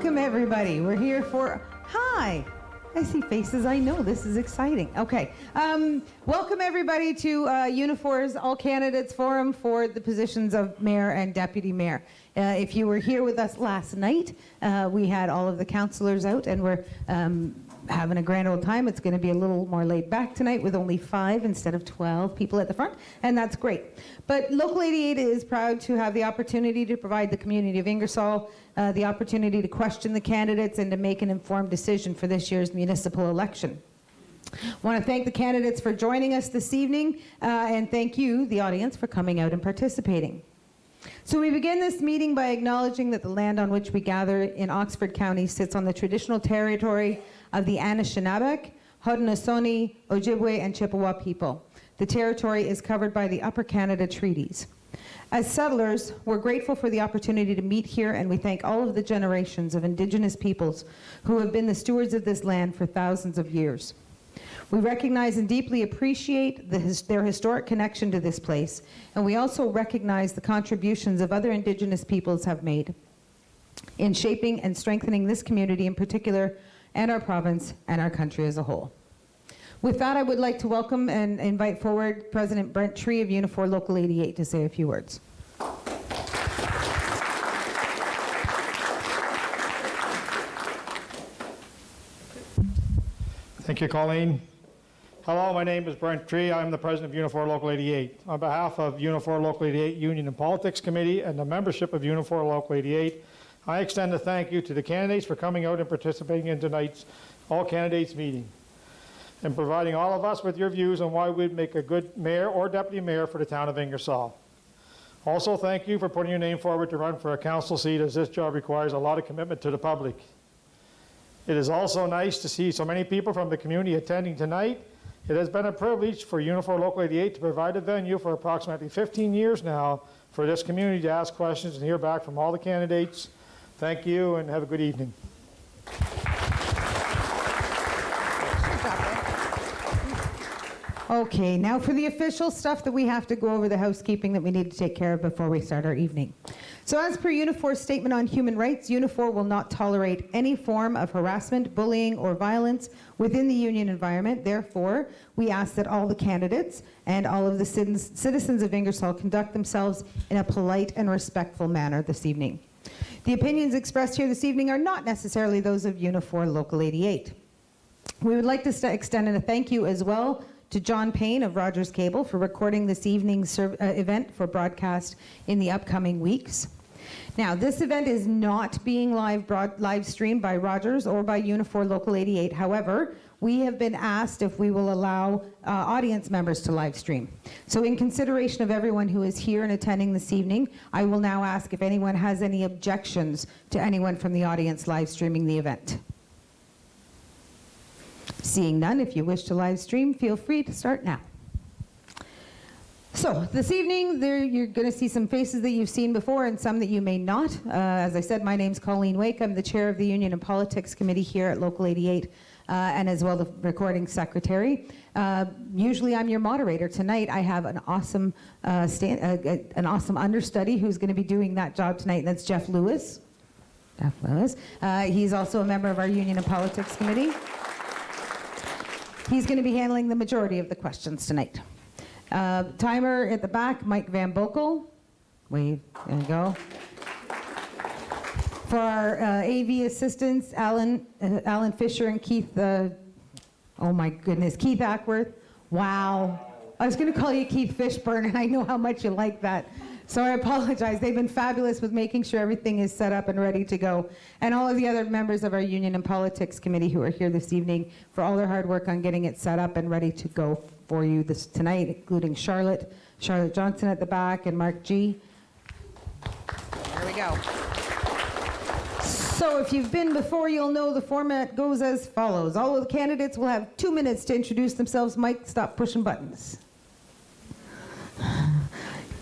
Welcome, everybody. We're here for... Hi. I see faces I know. This is exciting. Okay. Welcome, everybody, to Unifor's All Candidates Forum for the positions of Mayor and Deputy Mayor. If you were here with us last night, we had all of the councillors out, and we're having a grand old time. It's going to be a little more laid back tonight with only 5 instead of 12 people at the front, and that's great. But Local 88 is proud to have the opportunity to provide the community of Ingersoll the opportunity to question the candidates and to make an informed decision for this year's municipal election. I want to thank the candidates for joining us this evening, and thank you, the audience, for coming out and participating. So we begin this meeting by acknowledging that the land on which we gather in Oxford County sits on the traditional territory of the Anishinaabe, Haudenosaunee, Ojibwe, and Chippewa people. The territory is covered by the Upper Canada Treaties. As settlers, we're grateful for the opportunity to meet here, and we thank all of the generations of Indigenous peoples who have been the stewards of this land for thousands of years. We recognize and deeply appreciate their historic connection to this place, and we also recognize the contributions of other Indigenous peoples have made in shaping and strengthening this community in particular, and our province and our country as a whole. With that, I would like to welcome and invite forward President Brent Tree of Unifor Local 88 to say a few words. Thank you, Colleen. Hello, my name is Brent Tree. I'm the president of Unifor Local 88. On behalf of Unifor Local 88 Union and Politics Committee and the membership of Unifor Local 88, I extend a thank you to the candidates for coming out and participating in tonight's All Candidates meeting and providing all of us with your views on why we'd make a good mayor or deputy mayor for the town of Ingersoll. Also, thank you for putting your name forward to run for a council seat, as this job requires a lot of commitment to the public. It is also nice to see so many people from the community attending tonight. It has been a privilege for Unifor Local 88 to provide a venue for approximately 15 years now for this community to ask questions and hear back from all the candidates. Thank you and have a good evening. Okay, now for the official stuff that we have to go over, the housekeeping that we need to take care of before we start our evening. So as per Unifor's statement on human rights, Unifor will not tolerate any form of harassment, bullying, or violence within the union environment. Therefore, we ask that all the candidates and all of the citizens of Ingersoll conduct themselves in a polite and respectful manner this evening. The opinions expressed here this evening are not necessarily those of Unifor Local 88. We would like to extend a thank you as well to John Payne of Rogers Cable for recording this evening's event for broadcast in the upcoming weeks. Now, this event is not being live streamed by Rogers or by Unifor Local 88. However, we have been asked if we will allow audience members to live stream. So in consideration of everyone who is here and attending this evening, I will now ask if anyone has any objections to anyone from the audience live streaming the event. Seeing none, if you wish to live stream, feel free to start now. So this evening, you're going to see some faces that you've seen before and some that you may not. As I said, my name's Colleen Wake. I'm the chair of the Union and Politics Committee here at Local 88, and as well the recording secretary. Usually I'm your moderator. Tonight I have an awesome, understudy who's going to be doing that job tonight, and that's Jeff Lewis. Jeff Lewis. He's also a member of our Union and Politics Committee. He's going to be handling the majority of the questions tonight. Timer at the back, Mike Van Bokel. Wave, there you go. For our AV assistants, Alan Fisher and Keith, oh my goodness, Keith Ackworth. Wow. I was going to call you Keith Fishburne, and I know how much you like that. So I apologize. They've been fabulous with making sure everything is set up and ready to go. And all of the other members of our Union and Politics Committee who are here this evening for all their hard work on getting it set up and ready to go for you tonight, including Charlotte Johnson at the back, and Mark G. There we go. So if you've been before, you'll know the format goes as follows. All of the candidates will have 2 minutes to introduce themselves. Mike, stop pushing buttons.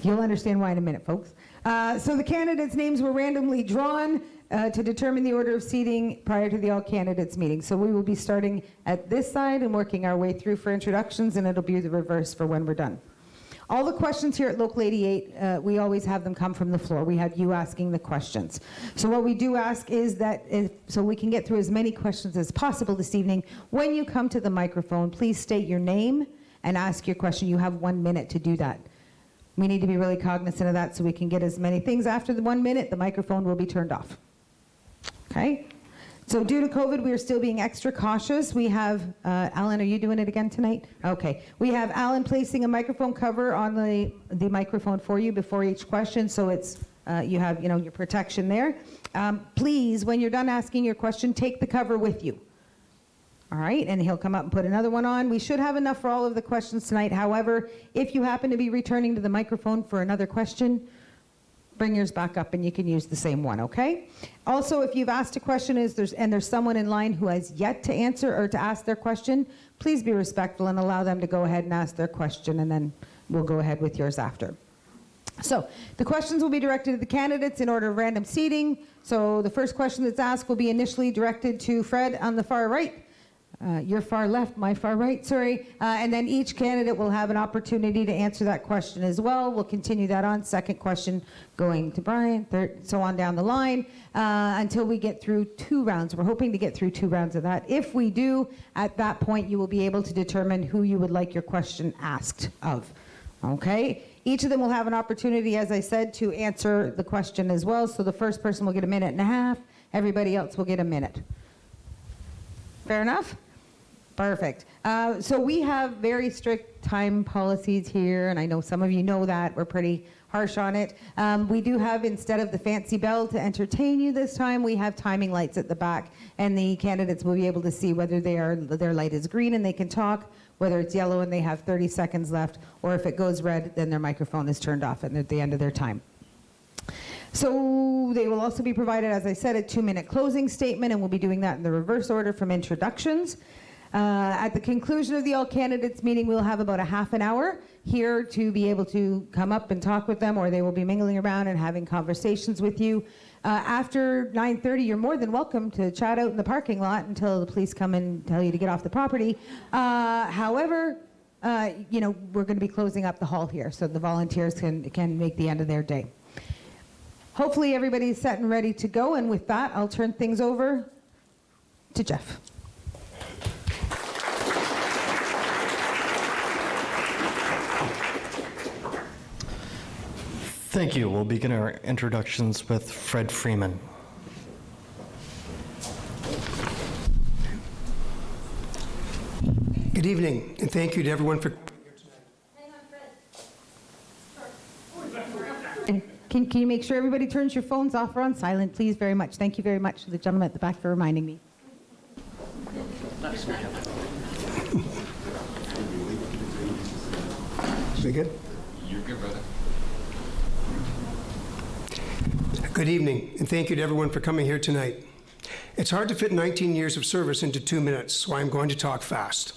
You'll understand why in a minute, folks. So the candidates' names were randomly drawn to determine the order of seating prior to the all candidates meeting. So we will be starting at this side and working our way through for introductions, and it'll be the reverse for when we're done. All the questions here at Local 88, we always have them come from the floor. We have you asking the questions. So what we do ask is that, so we can get through as many questions as possible this evening, when you come to the microphone, please state your name and ask your question. You have 1 minute to do that. We need to be really cognizant of that so we can get as many things. After the 1 minute, the microphone will be turned off. Okay? So due to COVID, we are still being extra cautious. We have, Alan, are you doing it again tonight? Okay. We have Alan placing a microphone cover on the microphone for you before each question, so it's, you have, your protection there. Please, when you're done asking your question, take the cover with you. All right, and he'll come up and put another one on. We should have enough for all of the questions tonight. However, if you happen to be returning to the microphone for another question, bring yours back up and you can use the same one, okay? Also, if you've asked a question and there's someone in line who has yet to answer or to ask their question, please be respectful and allow them to go ahead and ask their question, and then we'll go ahead with yours after. So the questions will be directed to the candidates in order of random seating. So the first question that's asked will be initially directed to Fred on the far right. Your far left, my far right, sorry. And then each candidate will have an opportunity to answer that question as well. We'll continue that on. Second question going to Brian, third, so on down the line until we get through 2 rounds. We're hoping to get through 2 rounds of that. If we do, at that point, you will be able to determine who you would like your question asked of. Okay? Each of them will have an opportunity, as I said, to answer the question as well. So the first person will get 1.5 minutes. Everybody else will get 1 minute. Fair enough? Perfect. So we have very strict time policies here, and I know some of you know that. We're pretty harsh on it. We do have, instead of the fancy bell to entertain you this time, we have timing lights at the back, and the candidates will be able to see whether their light is green and they can talk, whether it's yellow and they have 30 seconds left, or if it goes red, then their microphone is turned off and they're at the end of their time. So they will also be provided, as I said, a 2-minute closing statement, and we'll be doing that in the reverse order from introductions. At the conclusion of the all candidates meeting, we'll have about a half an hour here to be able to come up and talk with them, or they will be mingling around and having conversations with you. After 9:30, you're more than welcome to chat out in the parking lot until the police come and tell you to get off the property. However, we're going to be closing up the hall here so the volunteers can make the end of their day. Hopefully everybody's set and ready to go, and with that, I'll turn things over to Jeff. Thank you. We'll begin our introductions with Fred Freeman. Good evening, and thank you to everyone for... Hang on, Fred. Can you make sure everybody turns your phones off or on silent, please, very much. Thank you very much to the gentleman at the back for reminding me. Is it good? You're good, brother. Good evening, and thank you to everyone for coming here tonight. It's hard to fit 19 years of service into 2 minutes, so I'm going to talk fast.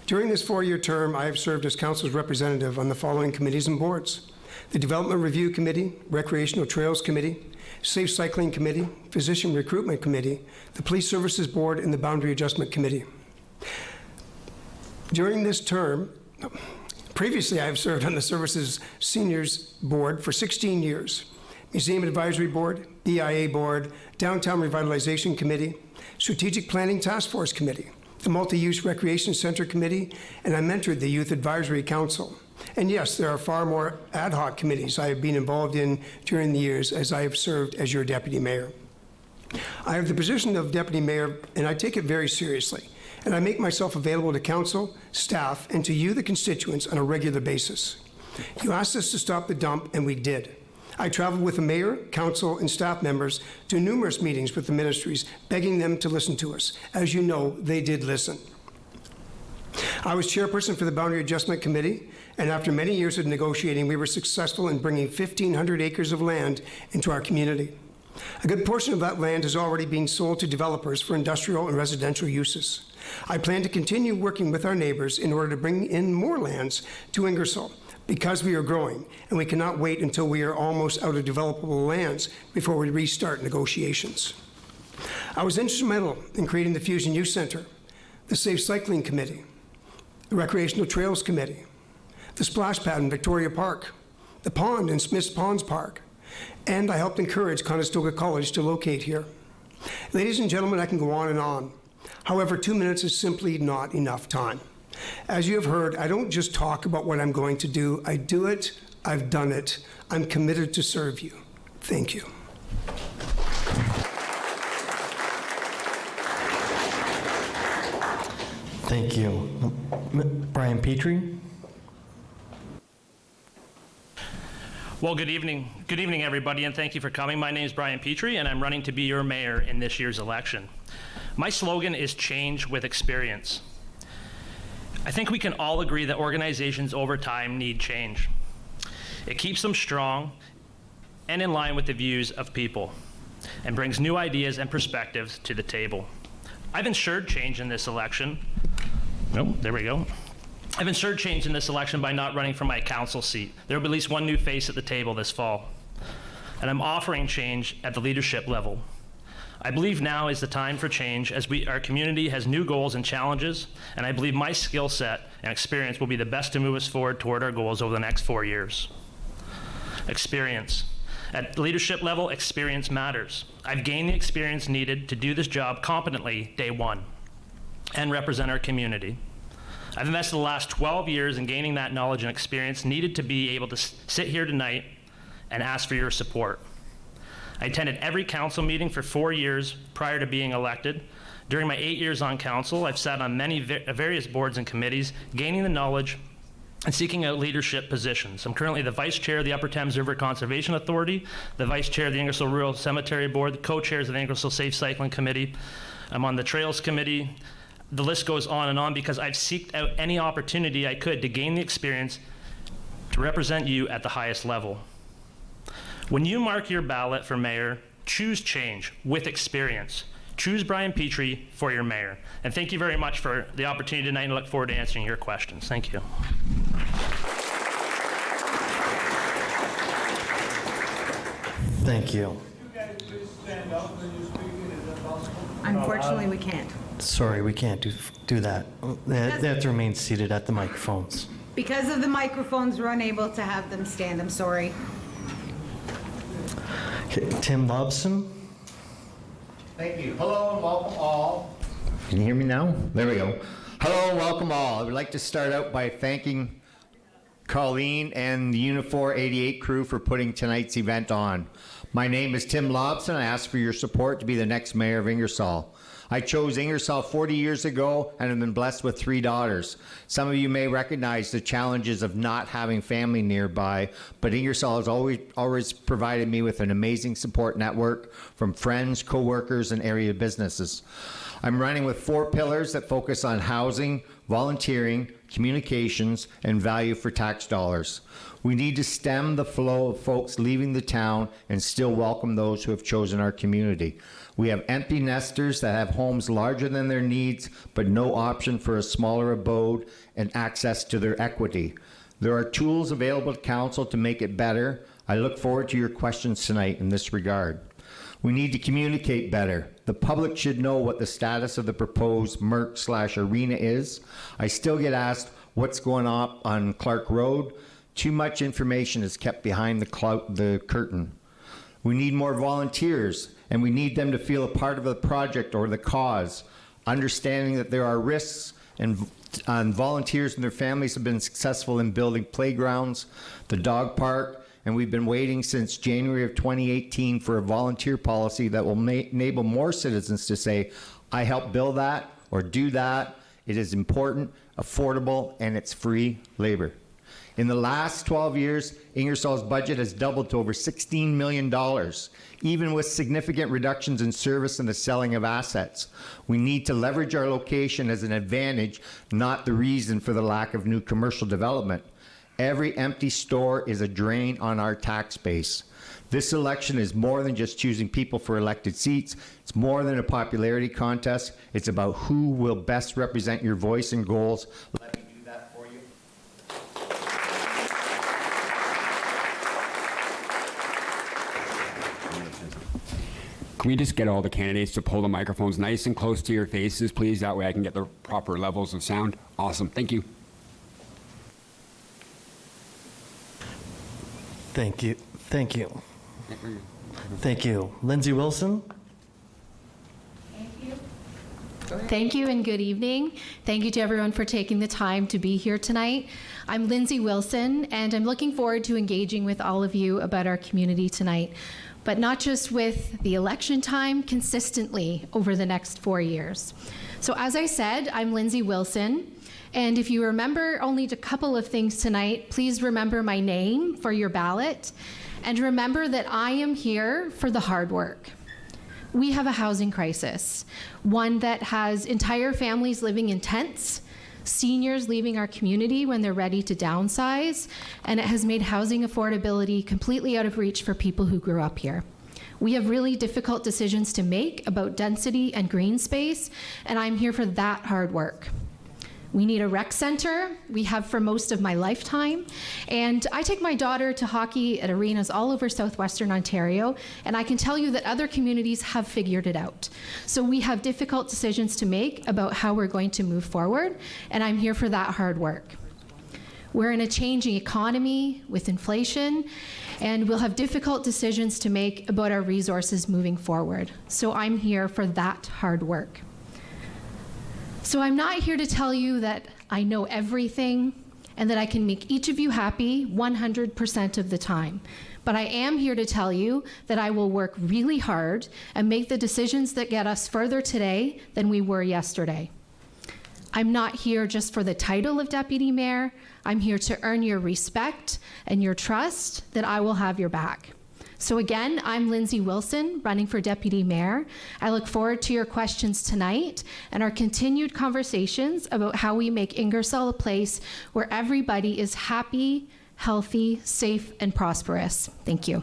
During this 4-year term, I have served as council's representative on the following committees and boards: the Development Review Committee, Recreational Trails Committee, Safe Cycling Committee, Physician Recruitment Committee, the Police Services Board, and the Boundary Adjustment Committee. During this term, previously I have served on the Services Seniors Board for 16 years, Museum Advisory Board, BIA Board, Downtown Revitalization Committee, Strategic Planning Task Force Committee, the Multi-Use Recreation Center Committee, and I mentored the Youth Advisory Council. And yes, there are far more ad hoc committees I have been involved in during the years as I have served as your deputy mayor. I have the position of deputy mayor, and I take it very seriously, and I make myself available to council, staff, and to you, the constituents, on a regular basis. You asked us to stop the dump, and we did. I traveled with the mayor, council, and staff members to numerous meetings with the ministries, begging them to listen to us. As you know, they did listen. I was chairperson for the Boundary Adjustment Committee, and after many years of negotiating, we were successful in bringing 1,500 acres of land into our community. A good portion of that land is already being sold to developers for industrial and residential uses. I plan to continue working with our neighbors in order to bring in more lands to Ingersoll, because we are growing, and we cannot wait until we are almost out of developable lands before we restart negotiations. I was instrumental in creating the Fusion Youth Center, the Safe Cycling Committee, the Recreational Trails Committee, the splash pad in Victoria Park, the pond in Smith's Ponds Park, and I helped encourage Conestoga College to locate here. Ladies and gentlemen, I can go on and on. However, 2 minutes is simply not enough time. As you have heard, I don't just talk about what I'm going to do. I do it. I've done it. I'm committed to serve you. Thank you. Thank you. Brian Petrie? Well, good evening. Good evening, everybody, and thank you for coming. My name is Brian Petrie, and I'm running to be your mayor in this year's election. My slogan is change with experience. I think we can all agree that organizations over time need change. It keeps them strong and in line with the views of people and brings new ideas and perspectives to the table. I've ensured change in this election. Nope, there we go. I've ensured change in this election by not running for my council seat. There will be at least one new face at the table this fall. And I'm offering change at the leadership level. I believe now is the time for change as our community has new goals and challenges, and I believe my skill set and experience will be the best to move us forward toward our goals over the next 4 years. Experience. At leadership level, experience matters. I've gained the experience needed to do this job competently day one and represent our community. I've invested the last 12 years in gaining that knowledge and experience needed to be able to sit here tonight and ask for your support. I attended every council meeting for 4 years prior to being elected. During my 8 years on council, I've sat on many various boards and committees, gaining the knowledge and seeking out leadership positions. I'm currently the vice chair of the Upper Thames River Conservation Authority, the vice chair of the Ingersoll Rural Cemetery Board, the co-chairs of the Ingersoll Safe Cycling Committee. I'm on the Trails Committee. The list goes on and on because I've sought out any opportunity I could to gain the experience to represent you at the highest level. When you mark your ballot for mayor, choose change with experience. Choose Brian Petrie for your mayor. And thank you very much for the opportunity tonight, and I look forward to answering your questions. Thank you. Thank you. You guys please stand up when you're speaking, is that possible? Unfortunately, we can't. Sorry, we can't do that. They have to remain seated at the microphones. Because of the microphones, we're unable to have them stand. I'm sorry. Okay, Tim Lobson? Thank you. Hello and welcome all. Can you hear me now? There we go. Hello and welcome all. I would like to start out by thanking Colleen and the Unifor 88 crew for putting tonight's event on. My name is Tim Lobson. I ask for your support to be the next mayor of Ingersoll. I chose Ingersoll 40 years ago and have been blessed with 3 daughters. Some of you may recognize the challenges of not having family nearby, but Ingersoll has always provided me with an amazing support network from friends, co-workers, and area businesses. I'm running with 4 pillars that focus on housing, volunteering, communications, and value for tax dollars. We need to stem the flow of folks leaving the town and still welcome those who have chosen our community. We have empty nesters that have homes larger than their needs, but no option for a smaller abode and access to their equity. There are tools available to council to make it better. I look forward to your questions tonight in this regard. We need to communicate better. The public should know what the status of the proposed Merc/arena is. I still get asked what's going on Clark Road. Too much information is kept behind the curtain. We need more volunteers, and we need them to feel a part of the project or the cause, understanding that there are risks, and volunteers and their families have been successful in building playgrounds, the dog park, and we've been waiting since January of 2018 for a volunteer policy that will enable more citizens to say, I helped build that or do that. It is important, affordable, and it's free labor. In the last 12 years, Ingersoll's budget has doubled to over $16 million, even with significant reductions in service and the selling of assets. We need to leverage our location as an advantage, not the reason for the lack of new commercial development. Every empty store is a drain on our tax base. This election is more than just choosing people for elected seats. It's more than a popularity contest. It's about who will best represent your voice and goals. Let me do that for you. Can we just get all the candidates to pull the microphones nice and close to your faces, please? That way I can get the proper levels of sound. Awesome. Thank you. Thank you. Thank you. Thank you. Lindsay Wilson? Thank you and good evening. Thank you to everyone for taking the time to be here tonight. I'm Lindsay Wilson, and I'm looking forward to engaging with all of you about our community tonight, but not just with the election time, consistently over the next 4 years. So as I said, I'm Lindsay Wilson, and if you remember only a couple of things tonight, please remember my name for your ballot, and remember that I am here for the hard work. We have a housing crisis, one that has entire families living in tents, seniors leaving our community when they're ready to downsize, and it has made housing affordability completely out of reach for people who grew up here. We have really difficult decisions to make about density and green space, and I'm here for that hard work. We need a rec center. We have for most of my lifetime. And I take my daughter to hockey at arenas all over southwestern Ontario, and I can tell you that other communities have figured it out. So we have difficult decisions to make about how we're going to move forward, and I'm here for that hard work. We're in a changing economy with inflation, and we'll have difficult decisions to make about our resources moving forward. So I'm here for that hard work. So I'm not here to tell you that I know everything and that I can make each of you happy 100% of the time. But I am here to tell you that I will work really hard and make the decisions that get us further today than we were yesterday. I'm not here just for the title of deputy mayor. I'm here to earn your respect and your trust that I will have your back. So again, I'm Lindsay Wilson, running for deputy mayor. I look forward to your questions tonight and our continued conversations about how we make Ingersoll a place where everybody is happy, healthy, safe, and prosperous. Thank you.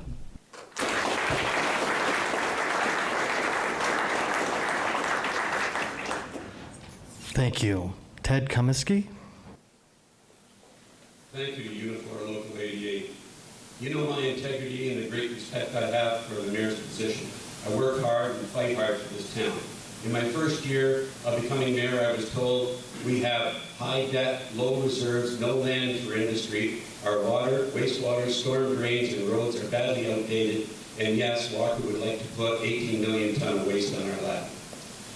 Thank you. Ted Comiskey? Thank you to Unifor Local 88. You know my integrity and the great respect I have for the mayor's position. I work hard and fight hard for this town. In my first year of becoming mayor, I was told we have high debt, low reserves, no land for industry. Our water, wastewater, storm drains, and roads are badly outdated. And yes, Walker would like to put 18 million ton of waste on our lap.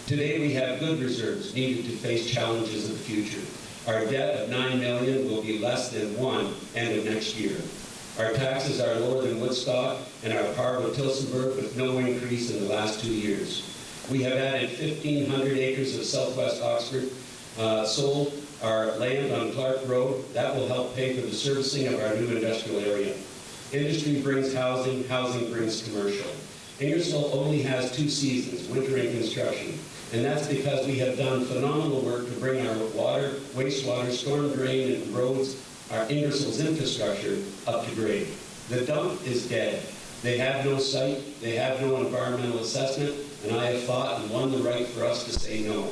Today we have good reserves needed to face challenges of the future. Our debt of $9 million will be less than $1 end of next year. Our taxes are lower than Woodstock and our par with Tillsonburg with no increase in the last 2 years. We have added 1,500 acres of Southwest Oxford, sold our land on Clark Road. That will help pay for the servicing of our new industrial area. Industry brings housing, housing brings commercial. Ingersoll only has 2 seasons, winter and construction. And that's because we have done phenomenal work to bring our water, wastewater, storm drain, and roads, our Ingersoll's infrastructure, up to grade. The dump is dead. They have no site, they have no environmental assessment, and I have fought and won the right for us to say no.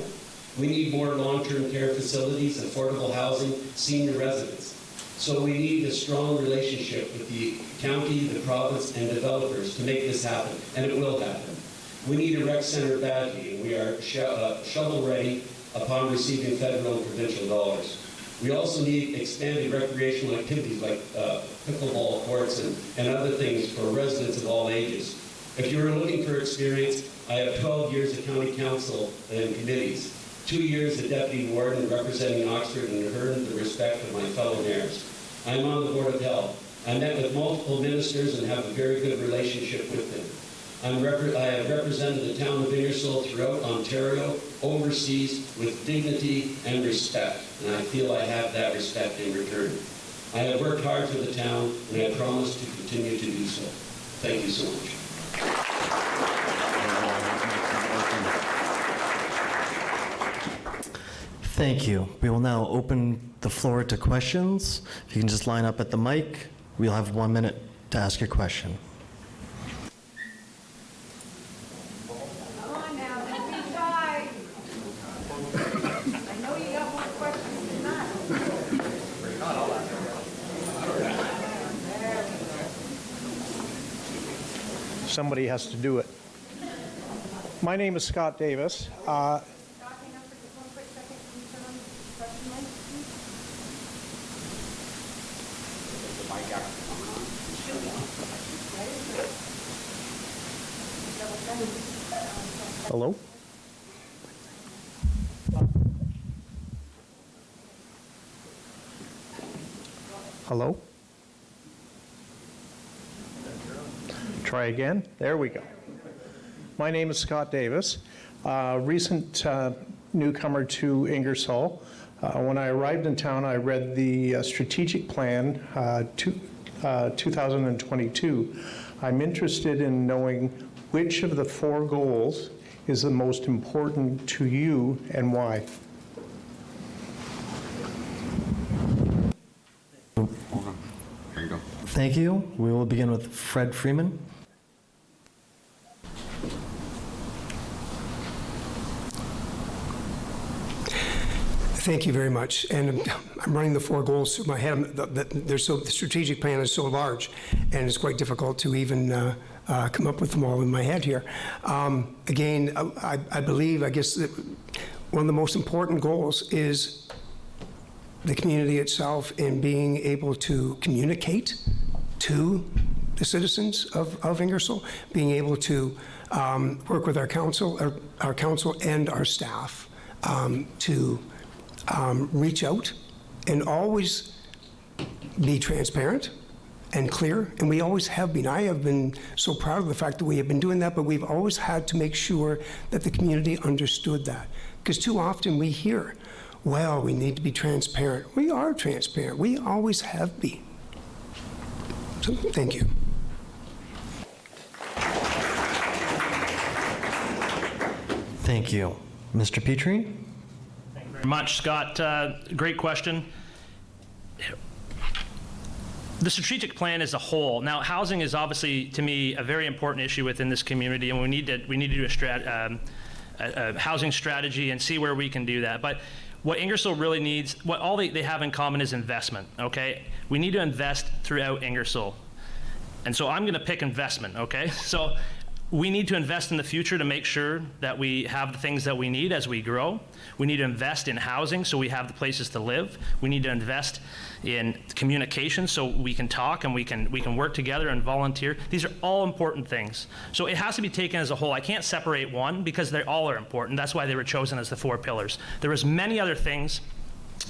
We need more long-term care facilities, affordable housing, senior residents. So we need a strong relationship with the county, the province, and developers to make this happen, and it will happen. We need a rec center badly, and we are shovel-ready upon receiving federal and provincial dollars. We also need expanded recreational activities like pickleball courts and other things for residents of all ages. If you are looking for experience, I have 12 years of county council and committees, 2 years as deputy warden representing Oxford and earned the respect of my fellow mayors. I'm on the Board of Health. I met with multiple ministers and have a very good relationship with them. I have represented the town of Ingersoll throughout Ontario, overseas, with dignity and respect, and I feel I have that respect in return. I have worked hard for the town, and I promise to continue to do so. Thank you so much. Thank you. We will now open the floor to questions. If you can just line up at the mic, we'll have 1 minute to ask your question. Somebody has to do it. My name is Scott Davis. Hello? Hello? Try again. There we go. My name is Scott Davis, recent newcomer to Ingersoll. When I arrived in town, I read the strategic plan 2022. I'm interested in knowing which of the 4 goals is the most important to you and why. Hold on. There you go. Thank you. We will begin with Fred Freeman. Thank you very much. And I'm running the 4 goals through my head. The strategic plan is so large, and it's quite difficult to even come up with them all in my head here. Again, I believe, I guess, that one of the most important goals is the community itself and being able to communicate to the citizens of Ingersoll, being able to work with our council and our staff to reach out and always be transparent and clear, and we always have been. I have been so proud of the fact that we have been doing that, but we've always had to make sure that the community understood that. Because too often we hear, well, we need to be transparent. We are transparent. We always have been. So, thank you. Thank you. Mr. Petrie? Thank you very much, Scott. Great question. The strategic plan as a whole. Now, housing is obviously, to me, a very important issue within this community, and we need to do a housing strategy and see where we can do that. But what Ingersoll really needs, what all they have in common is investment, okay? We need to invest throughout Ingersoll. And so I'm gonna pick investment, okay? So we need to invest in the future to make sure that we have the things that we need as we grow. We need to invest in housing so we have the places to live. We need to invest in communication so we can talk and we can work together and volunteer. These are all important things. So it has to be taken as a whole. I can't separate one because they all are important. That's why they were chosen as the 4 pillars. There was many other things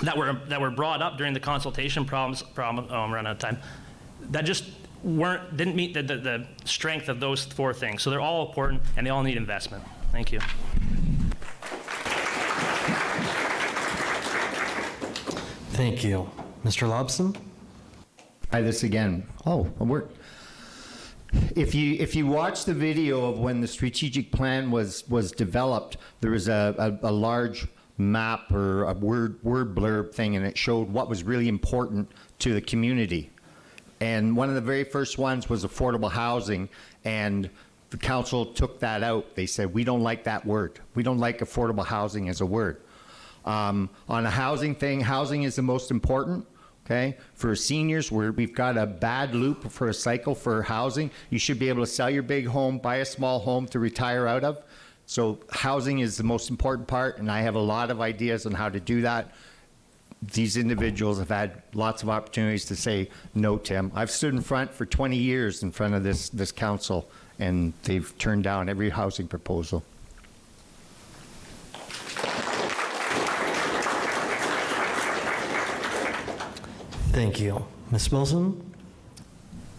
that were brought up during the consultation I'm running out of time, that just didn't meet the strength of those 4 things. So they're all important and they all need investment. Thank you. Thank you. Mr. Lobson? Try this again. Oh, it worked. If you watch the video of when the strategic plan was developed, there was a large map or a word blurb thing, and it showed what was really important to the community. And one of the very first ones was affordable housing, and the council took that out. They said, we don't like that word. We don't like affordable housing as a word. On a housing thing, housing is the most important, okay? For seniors, we've got a bad loop for a cycle for housing. You should be able to sell your big home, buy a small home to retire out of. So housing is the most important part, and I have a lot of ideas on how to do that. These individuals have had lots of opportunities to say, no, Tim. I've stood in front for 20 years in front of this council, and they've turned down every housing proposal. Thank you. Ms. Wilson?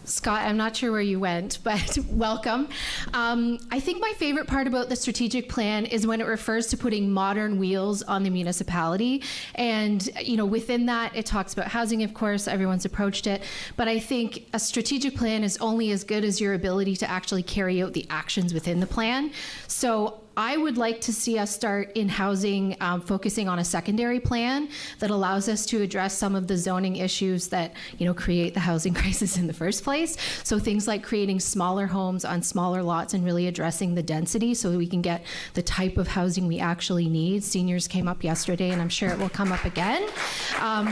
Scott, I'm not sure where you went, but welcome. I think my favorite part about the strategic plan is when it refers to putting modern wheels on the municipality. And, you know, within that, it talks about housing, of course, everyone's approached it. But I think a strategic plan is only as good as your ability to actually carry out the actions within the plan. So I would like to see us start in housing, focusing on a secondary plan that allows us to address some of the zoning issues that, you know, create the housing crisis in the first place. So things like creating smaller homes on smaller lots and really addressing the density so we can get the type of housing we actually need. Seniors came up yesterday, and I'm sure it will come up again.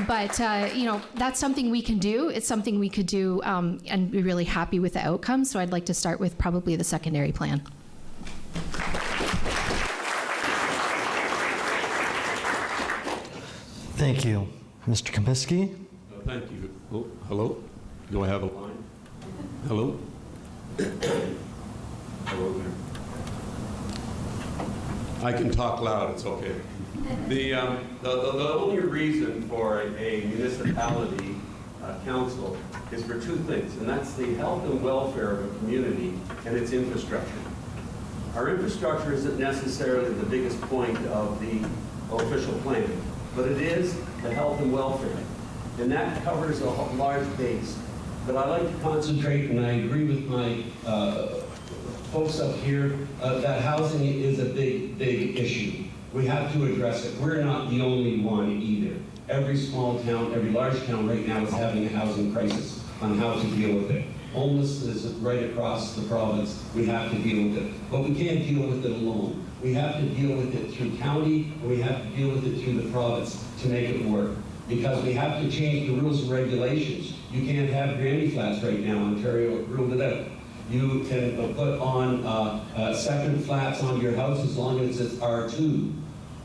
But you know, that's something we can do. It's something we could do and be really happy with the outcome. So I'd like to start with probably the secondary plan. Thank you. Mr. Kaminsky? Thank you. Oh, hello? Do I have a line? Hello? Hello there. I can talk loud, it's okay. The only reason for a municipality council is for two things, and that's the health and welfare of a community and its infrastructure. Our infrastructure isn't necessarily the biggest point of the official plan, but it is the health and welfare, and that covers a large base. But I like to concentrate, and I agree with my folks up here, that housing is a big issue. We have to address it. We're not the only one either. Every small town, every large town right now is having a housing crisis on how to deal with it. Homelessness is right across the province. We have to deal with it. But we can't deal with it alone. We have to deal with it through county, and we have to deal with it through the province to make it work. Because we have to change the rules and regulations. You can't have granny flats right now. Ontario ruled it out. You can put on second flats on your house as long as it's R2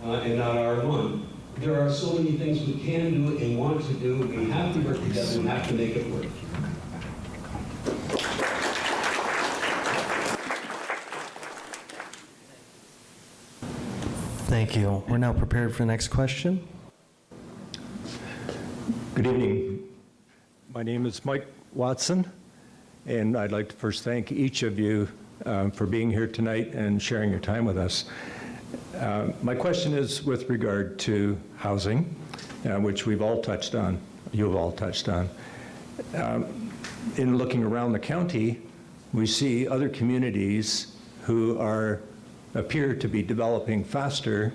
and not R1. There are so many things we can do and want to do. We have to work together and have to make it work. Thank you. We're now prepared for the next question. Good evening. My name is Mike Watson, and I'd like to first thank each of you for being here tonight and sharing your time with us. My question is with regard to housing, which we've all touched on, you've all touched on. In looking around the county, we see other communities who appear to be developing faster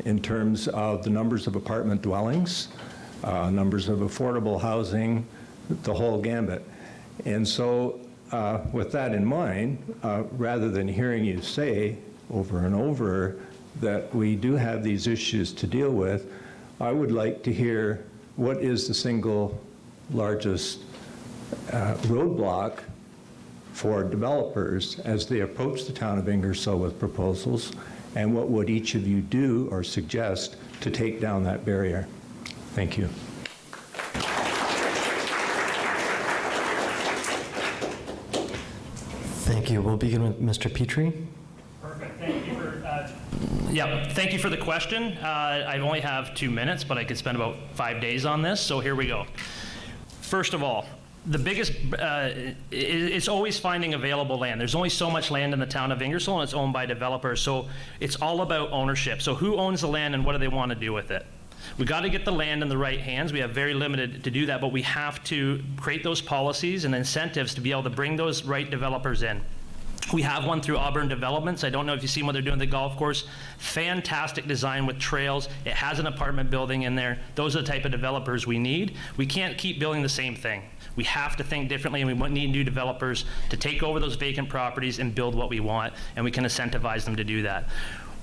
in terms of the numbers of apartment dwellings, numbers of affordable housing, the whole gambit. And so with that in mind, rather than hearing you say over and over that we do have these issues to deal with, I would like to hear what is the single largest roadblock for developers as they approach the town of Ingersoll with proposals, and what would each of you do or suggest to take down that barrier? Thank you. Thank you. We'll begin with Mr. Petrie. Perfect. Thank you for thank you for the question. I only have 2 minutes, but I could spend about 5 days on this, so here we go. First of all, the biggest, it's always finding available land. There's only so much land in the town of Ingersoll, and it's owned by developers, so it's all about ownership. So who owns the land and what do they want to do with it? We got to get the land in the right hands. We have very limited to do that, but we have to create those policies and incentives to be able to bring those right developers in. We have one through Auburn Developments. I don't know if you've seen what they're doing at the golf course. Fantastic design with trails. It has an apartment building in there. Those are the type of developers we need. We can't keep building the same thing. We have to think differently, and we need new developers to take over those vacant properties and build what we want, and we can incentivize them to do that.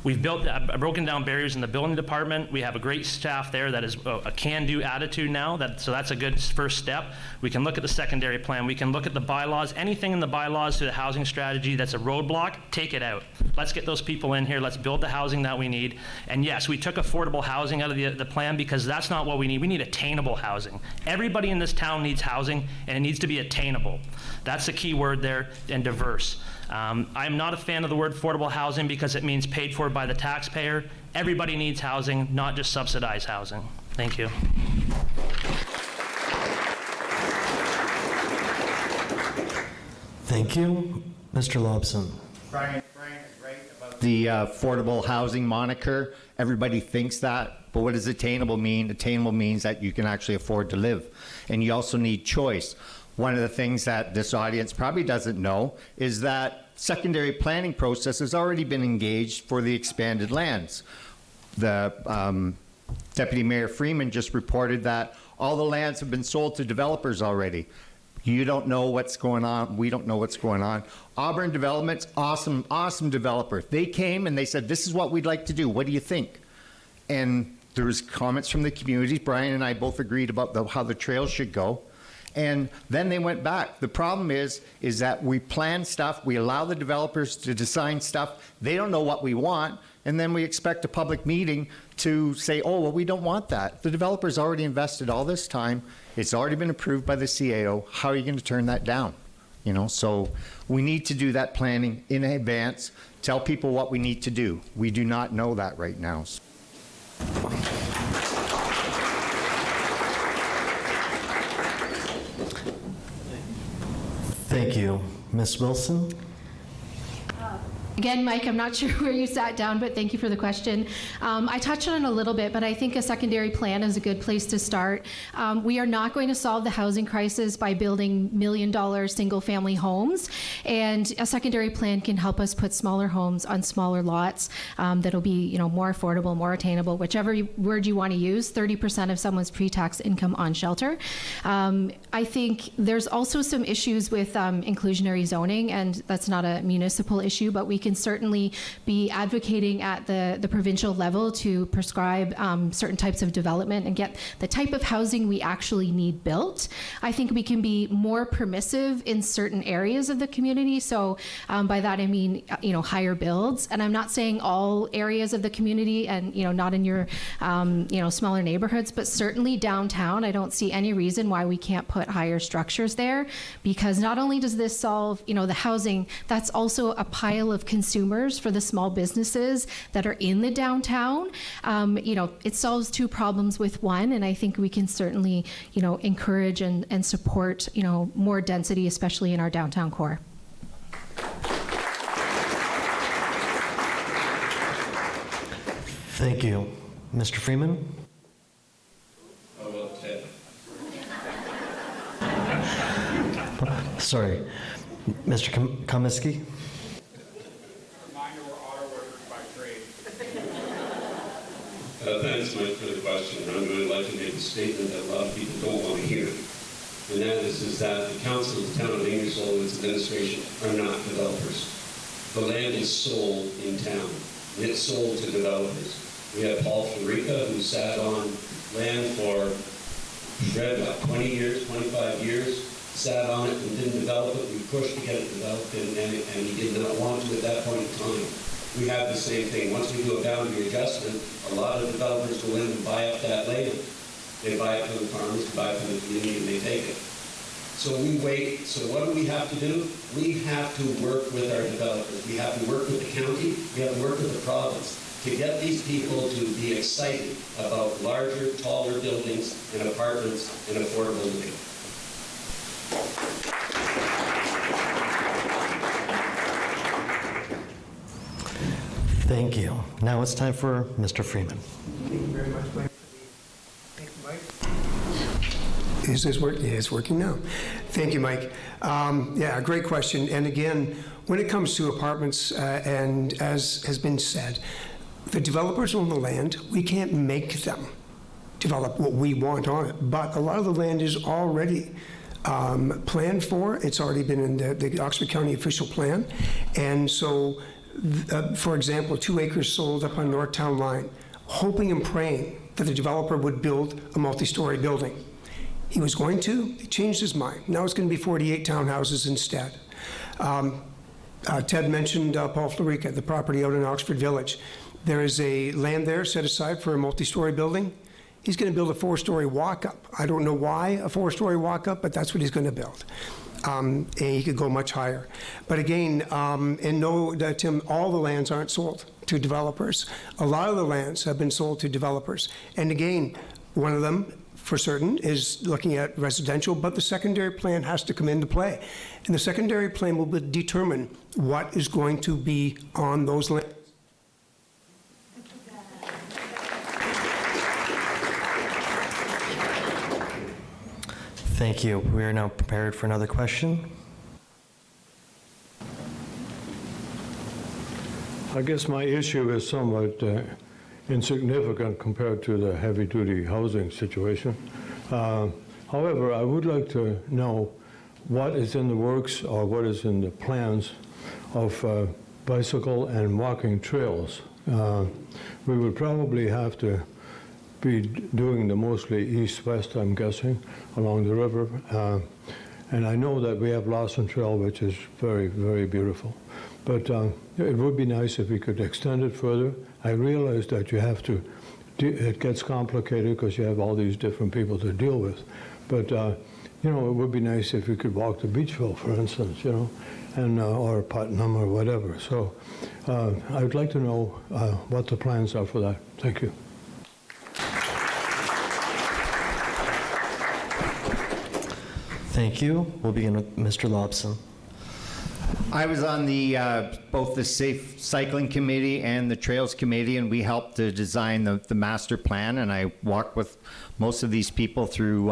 We've broken down barriers in the building department. We have a great staff there that is a can-do attitude now, so that's a good first step. We can look at the secondary plan. We can look at the bylaws. Anything in the bylaws to the housing strategy that's a roadblock, take it out. Let's get those people in here. Let's build the housing that we need. And yes, we took affordable housing out of the plan because that's not what we need. We need attainable housing. Everybody in this town needs housing, and it needs to be attainable. That's the key word there, and diverse. I'm not a fan of the word affordable housing because it means paid for by the taxpayer. Everybody needs housing, not just subsidized housing. Thank you. Thank you. Mr. Lobson. Brian is right about the affordable housing moniker. Everybody thinks that, but what does attainable mean? Attainable means that you can actually afford to live, and you also need choice. One of the things that this audience probably doesn't know is that secondary planning process has already been engaged for the expanded lands. The Deputy Mayor Freeman just reported that all the lands have been sold to developers already. You don't know what's going on. We don't know what's going on. Auburn Developments, awesome, awesome developer. They came and they said, this is what we'd like to do. What do you think? And there was comments from the communities. Brian and I both agreed about how the trails should go. And then they went back. The problem is that we plan stuff, we allow the developers to design stuff, they don't know what we want, and then we expect a public meeting to say, oh, well, we don't want that. The developer's already invested all this time, it's already been approved by the CAO, how are you going to turn that down? You know, so we need to do that planning in advance Tell people what we need to do. We do not know that right now. Thank you. Ms. Wilson? Again, Mike, I'm not sure where you sat down, but thank you for the question. I touched on it a little bit, but I think a secondary plan is a good place to start. We are not going to solve the housing crisis by building $1 million single-family homes, and a secondary plan can help us put smaller homes on smaller lots that'll be, more affordable, more attainable, whichever word you want to use. 30% of someone's pre-tax income on shelter. I think there's also some issues with inclusionary zoning, and that's not a municipal issue, but we can certainly be advocating at the provincial level to prescribe certain types of development and get the type of housing we actually need built. I think we can be more permissive in certain areas of the community. So by that I mean, higher builds. And I'm not saying all areas of the community and, not in your, smaller neighborhoods, but certainly downtown, I don't see any reason why we can't put higher structures there, because not only does this solve, the housing, that's also a pile of consumers for the small businesses that are in the downtown. It solves two problems with one, and I think we can certainly, encourage and support, more density, especially in our downtown core. Thank you. Mr. Freeman? How about Ted? Sorry. Mr. Komisky? Thanks, Mike, for the question. I'm going to like to make a statement that a lot of people don't want to hear. And that is that the council of the town of Ingersoll and its administration are not developers. The land is sold in town, and it's sold to developers. We have Paul Florica, who sat on land for 20 years, 25 years, sat on it and didn't develop it. We pushed to get it developed, and he did not want to at that point in time. We have the same thing. Once we do a boundary adjustment, a lot of developers go in and buy up that land. They buy it from the farmers, they buy it from the community, and they take it. So we wait. So what do we have to do? We have to work with our developers. We have to work with the county. We have to work with the province to get these people to be excited about larger, taller buildings and apartments and affordable living. Thank you. Now it's time for Mr. Freeman. Thank you very much, Mike. Thank you, Mike. Is this working? Yeah, it's working now. Thank you, Mike. Yeah, great question. And again, when it comes to apartments, and as has been said, the developers own the land. We can't make them develop what we want on it. But a lot of the land is already planned for. It's already been in the Oxford County official plan. And so, for example, 2 acres sold up on North Town Line, hoping and praying that the developer would build a multi-story building. He was going to, he changed his mind. Now it's going to be 48 townhouses instead. Ted mentioned Paul Florica, the property out in Oxford Village. There is a land there set aside for a multi-story building. He's going to build a 4-story walk-up. I don't know why a 4-story walk-up, but that's what he's going to build. And he could go much higher. But again, and know that, Tim, all the lands aren't sold to developers. A lot of the lands have been sold to developers. And again, one of them, for certain, is looking at residential, but the secondary plan has to come into play. And the secondary plan will determine what is going to be on those lands. Thank you. We are now prepared for another question. I guess my issue is somewhat insignificant compared to the heavy-duty housing situation. However, I would like to know what is in the works or what is in the plans of bicycle and walking trails. We would probably have to be doing the mostly east-west, I'm guessing, along the river. And I know that we have Lawson Trail, which is very, very beautiful. But it would be nice if we could extend it further. I realize that you have to, it gets complicated because you have all these different people to deal with. But you know, it would be nice if you could walk to Beachville, for instance, you know, and or Putnam or whatever. So I would like to know what the plans are for that. Thank you. Thank you. We'll begin with Mr. Lobson. I was on the both the Safe Cycling Committee and the Trails Committee, and we helped to design the master plan, and I walked with most of these people through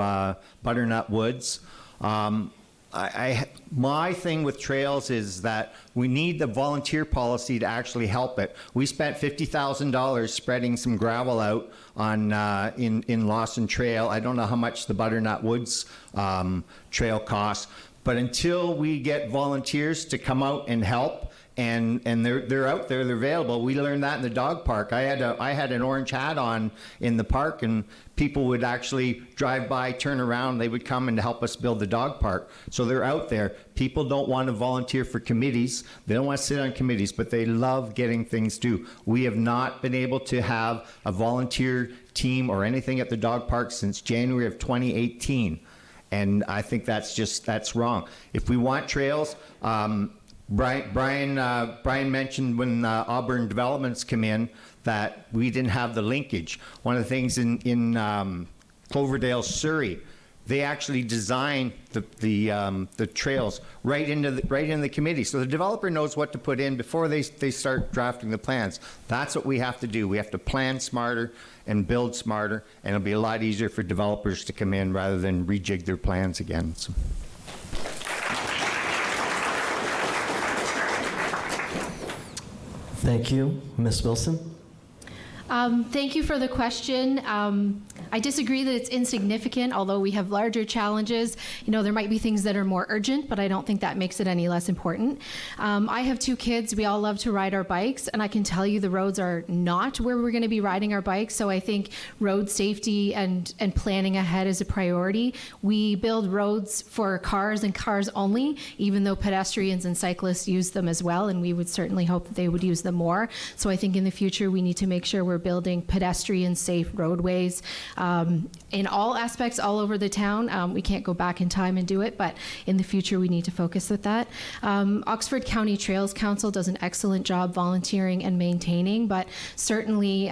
Butternut Woods. My thing with trails is that we need the volunteer policy to actually help it. We spent $50,000 spreading some gravel out on in Lawson Trail. I don't know how much the Butternut Woods trail costs, but until we get volunteers to come out and help, and they're out there, they're available. We learned that in the dog park. I had an orange hat on in the park, and people would actually drive by, turn around, they would come and help us build the dog park. So they're out there. People don't want to volunteer for committees. They don't want to sit on committees, but they love getting things done. We have not been able to have a volunteer team or anything at the dog park since January of 2018. And I think that's wrong. If we want trails, Brian mentioned when Auburn developments come in that we didn't have the linkage. One of the things in Cloverdale, Surrey, they actually designed the trails right in the committee, so the developer knows what to put in before they start drafting the plans. That's what we have to do. We have to plan smarter and build smarter, and it'll be a lot easier for developers to come in rather than rejig their plans again. So. Thank you. Ms. Wilson? Thank you for the question. I disagree that it's insignificant, although we have larger challenges. You know, there might be things that are more urgent, but I don't think that makes it any less important. I have 2 kids. We all love to ride our bikes, and I can tell you the roads are not where we're going to be riding our bikes, so I think road safety and planning ahead is a priority. We build roads for cars and cars only, even though pedestrians and cyclists use them as well, and we would certainly hope that they would use them more. So I think in the future we need to make sure we're building pedestrian-safe roadways in all aspects all over the town. We can't go back in time and do it, but in the future we need to focus with that. Oxford County Trails Council does an excellent job volunteering and maintaining, but certainly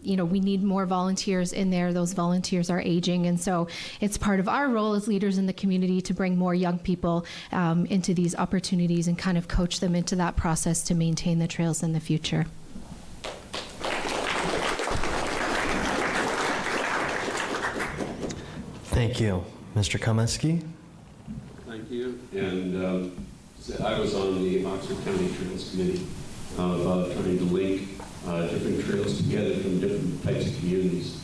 you know, we need more volunteers in there. Those volunteers are aging, and so it's part of our role as leaders in the community to bring more young people into these opportunities and kind of coach them into that process to maintain the trails in the future. Thank you. Mr. Komeski? Thank you. And I was on the Oxford County Trails Committee about trying to link different trails together from different types of communities.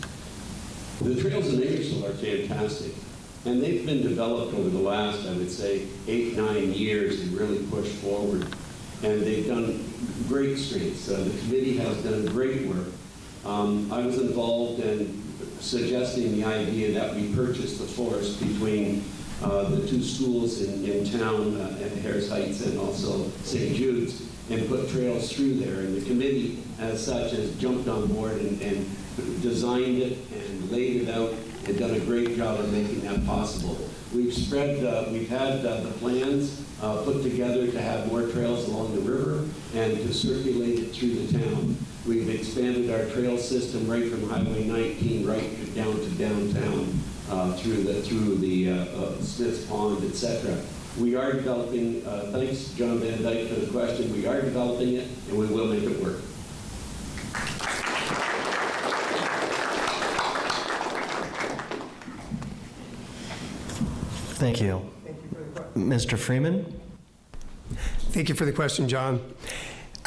The trails in Ingersoll are fantastic, and they've been developed over the last, I would say, 8-9 years and really pushed forward. And they've done great streets. The committee has done great work. I was involved in suggesting the idea that we purchase the forest between the 2 schools in town at Harris Heights and also St. Jude's, and put trails through there. And the committee, as such, has jumped on board and designed it and laid it out and done a great job of making that possible. We've had the plans put together to have more trails along the river and to circulate it through the town. We've expanded our trail system right from Highway 19 right down to downtown through the Smith's Pond, etc. We are developing, thanks John Van Dyke for the question, we are developing it and we will make it work. Thank you. Mr. Freeman? Thank you for the question, John.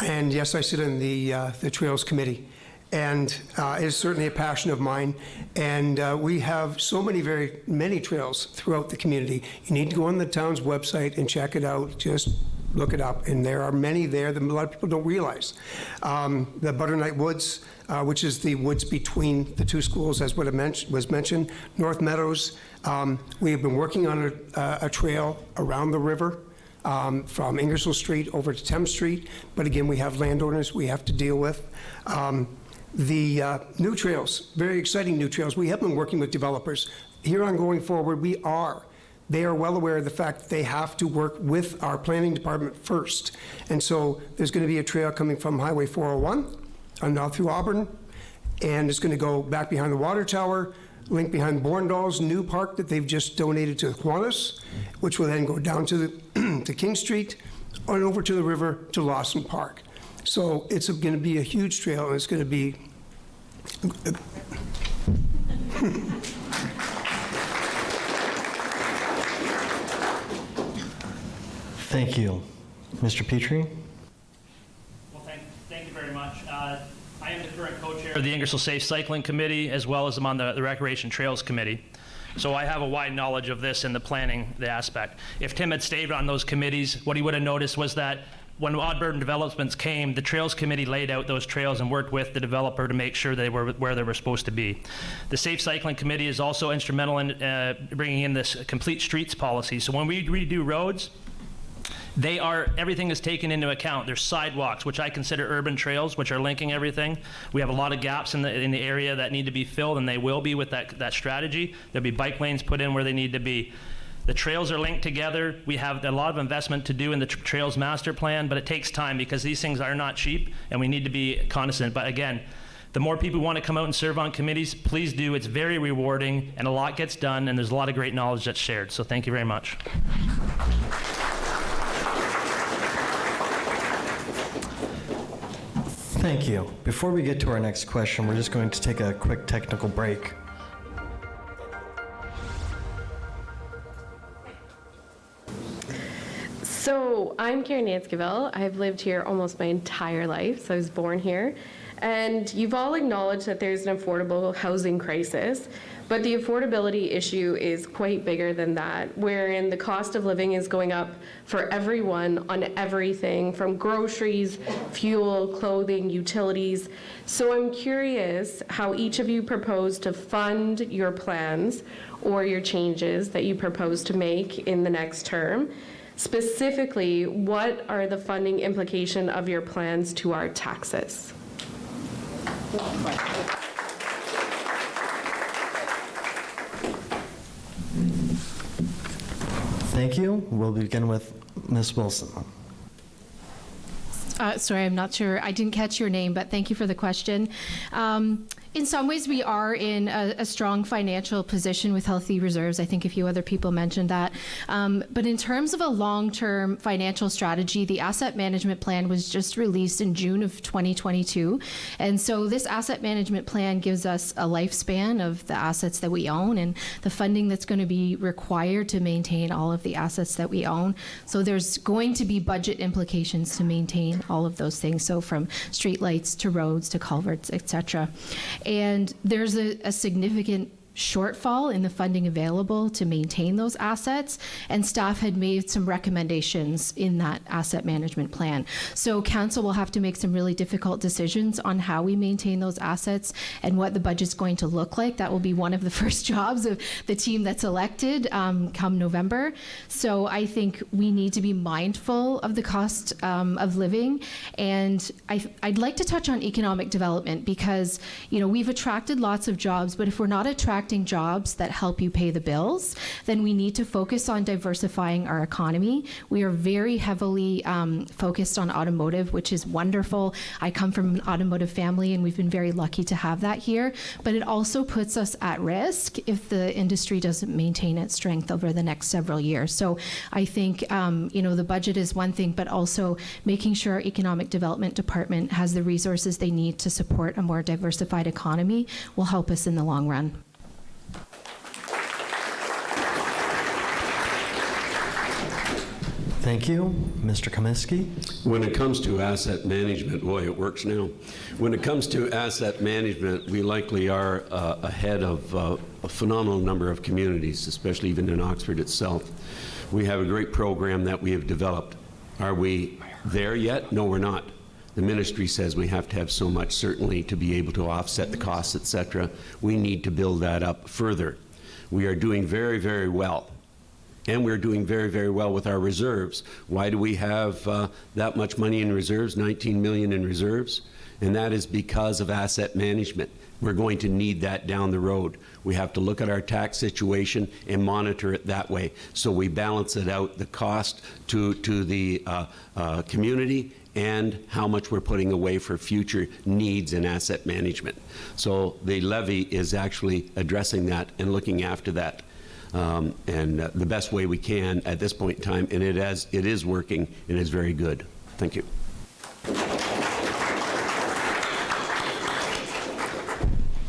And yes, I sit in the Trails Committee, and it is certainly a passion of mine. And we have so very many trails throughout the community. You need to go on the town's website and check it out. Just look it up, and there are many there that a lot of people don't realize. The Butternut Woods, which is the woods between the 2 schools, as what was mentioned. North Meadows, we have been working on a trail around the river. From Ingersoll Street over to Thames Street, but again, we have landowners we have to deal with. The new trails, very exciting new trails. We have been working with developers. Here on going forward, we are they are well aware of the fact that they have to work with our planning department first. And so there's going to be a trail coming from Highway 401 and out through Auburn, and it's going to go back behind the water tower, link behind Borndal's new park that they've just donated to Kiwanis, which will then go down to to King Street and over to the river to Lawson Park. So it's going to be a huge trail, and it's going to be Thank you. Mr. Petrie? Well, thank you very much. I am the current co-chair of the Ingersoll Safe Cycling Committee, as well as I'm on the Recreation Trails Committee. So I have a wide knowledge of this and the planning, the aspect. If Tim had stayed on those committees, what he would have noticed was that when odd burden developments came, the Trails Committee laid out those trails and worked with the developer to make sure they were where they were supposed to be. The Safe Cycling Committee is also instrumental in bringing in this complete streets policy. So when we redo roads, everything is taken into account. There's sidewalks, which I consider urban trails, which are linking everything. We have a lot of gaps in the area that need to be filled, and they will be with that strategy. There'll be bike lanes put in where they need to be. The trails are linked together. We have a lot of investment to do in the Trails Master Plan, but it takes time because these things are not cheap, and we need to be cognizant. But again, the more people want to come out and serve on committees, please do. It's very rewarding, and a lot gets done, and there's a lot of great knowledge that's shared. So thank you very much. Thank you. Before we get to our next question, we're just going to take a quick technical break. So I'm Karen Nanskiville. I've lived here almost my entire life, so I was born here. And you've all acknowledged that there's an affordable housing crisis, but the affordability issue is quite bigger than that, wherein the cost of living is going up for everyone on everything from groceries, fuel, clothing, utilities. So I'm curious how each of you propose to fund your plans or your changes that you propose to make in the next term. Specifically, what are the funding implications of your plans to our taxes? Thank you. We'll begin with Ms. Wilson. Sorry, I'm not sure. I didn't catch your name, but thank you for the question. In some ways, we are in a strong financial position with healthy reserves. I think a few other people mentioned that. But in terms of a long-term financial strategy, the asset management plan was just released in June of 2022. And so this asset management plan gives us a lifespan of the assets that we own and the funding that's going to be required to maintain all of the assets that we own. So there's going to be budget implications to maintain all of those things. So from streetlights to roads to culverts, et cetera. And there's a significant shortfall in the funding available to maintain those assets, and staff had made some recommendations in that asset management plan. So council will have to make some really difficult decisions on how we maintain those assets and what the budget's going to look like. That will be one of the first jobs of the team that's elected come November. So I think we need to be mindful of the cost of living, and I'd like to touch on economic development because, you know, we've attracted lots of jobs, but if we're not attracting jobs that help you pay the bills, then we need to focus on diversifying our economy. We are very heavily focused on automotive, which is wonderful. I come from an automotive family, and we've been very lucky to have that here, but it also puts us at risk if the industry doesn't maintain its strength over the next several years. So I think, you know, the budget is one thing, but also making sure our economic development department has the resources they need to support a more diversified economy will help us in the long run. Thank you. Mr. Komisky? When it comes to asset management, boy, it works now. When it comes to asset management, we likely are ahead of a phenomenal number of communities, especially even in Oxford itself. We have a great program that we have developed. Are we there yet? No, we're not. The ministry says we have to have so much, certainly, to be able to offset the costs, et cetera. We need to build that up further. We are doing very, very well. And we're doing very, very well with our reserves. Why do we have that much money in reserves, 19 million in reserves? and that is because of asset management. We're going to need that down the road. We have to look at our tax situation and monitor it that way, so we balance it out, the cost to the community and how much we're putting away for future needs in asset management. So the levy is actually addressing that and looking after that, and the best way we can at this point in time, and it is working and is very good. Thank you.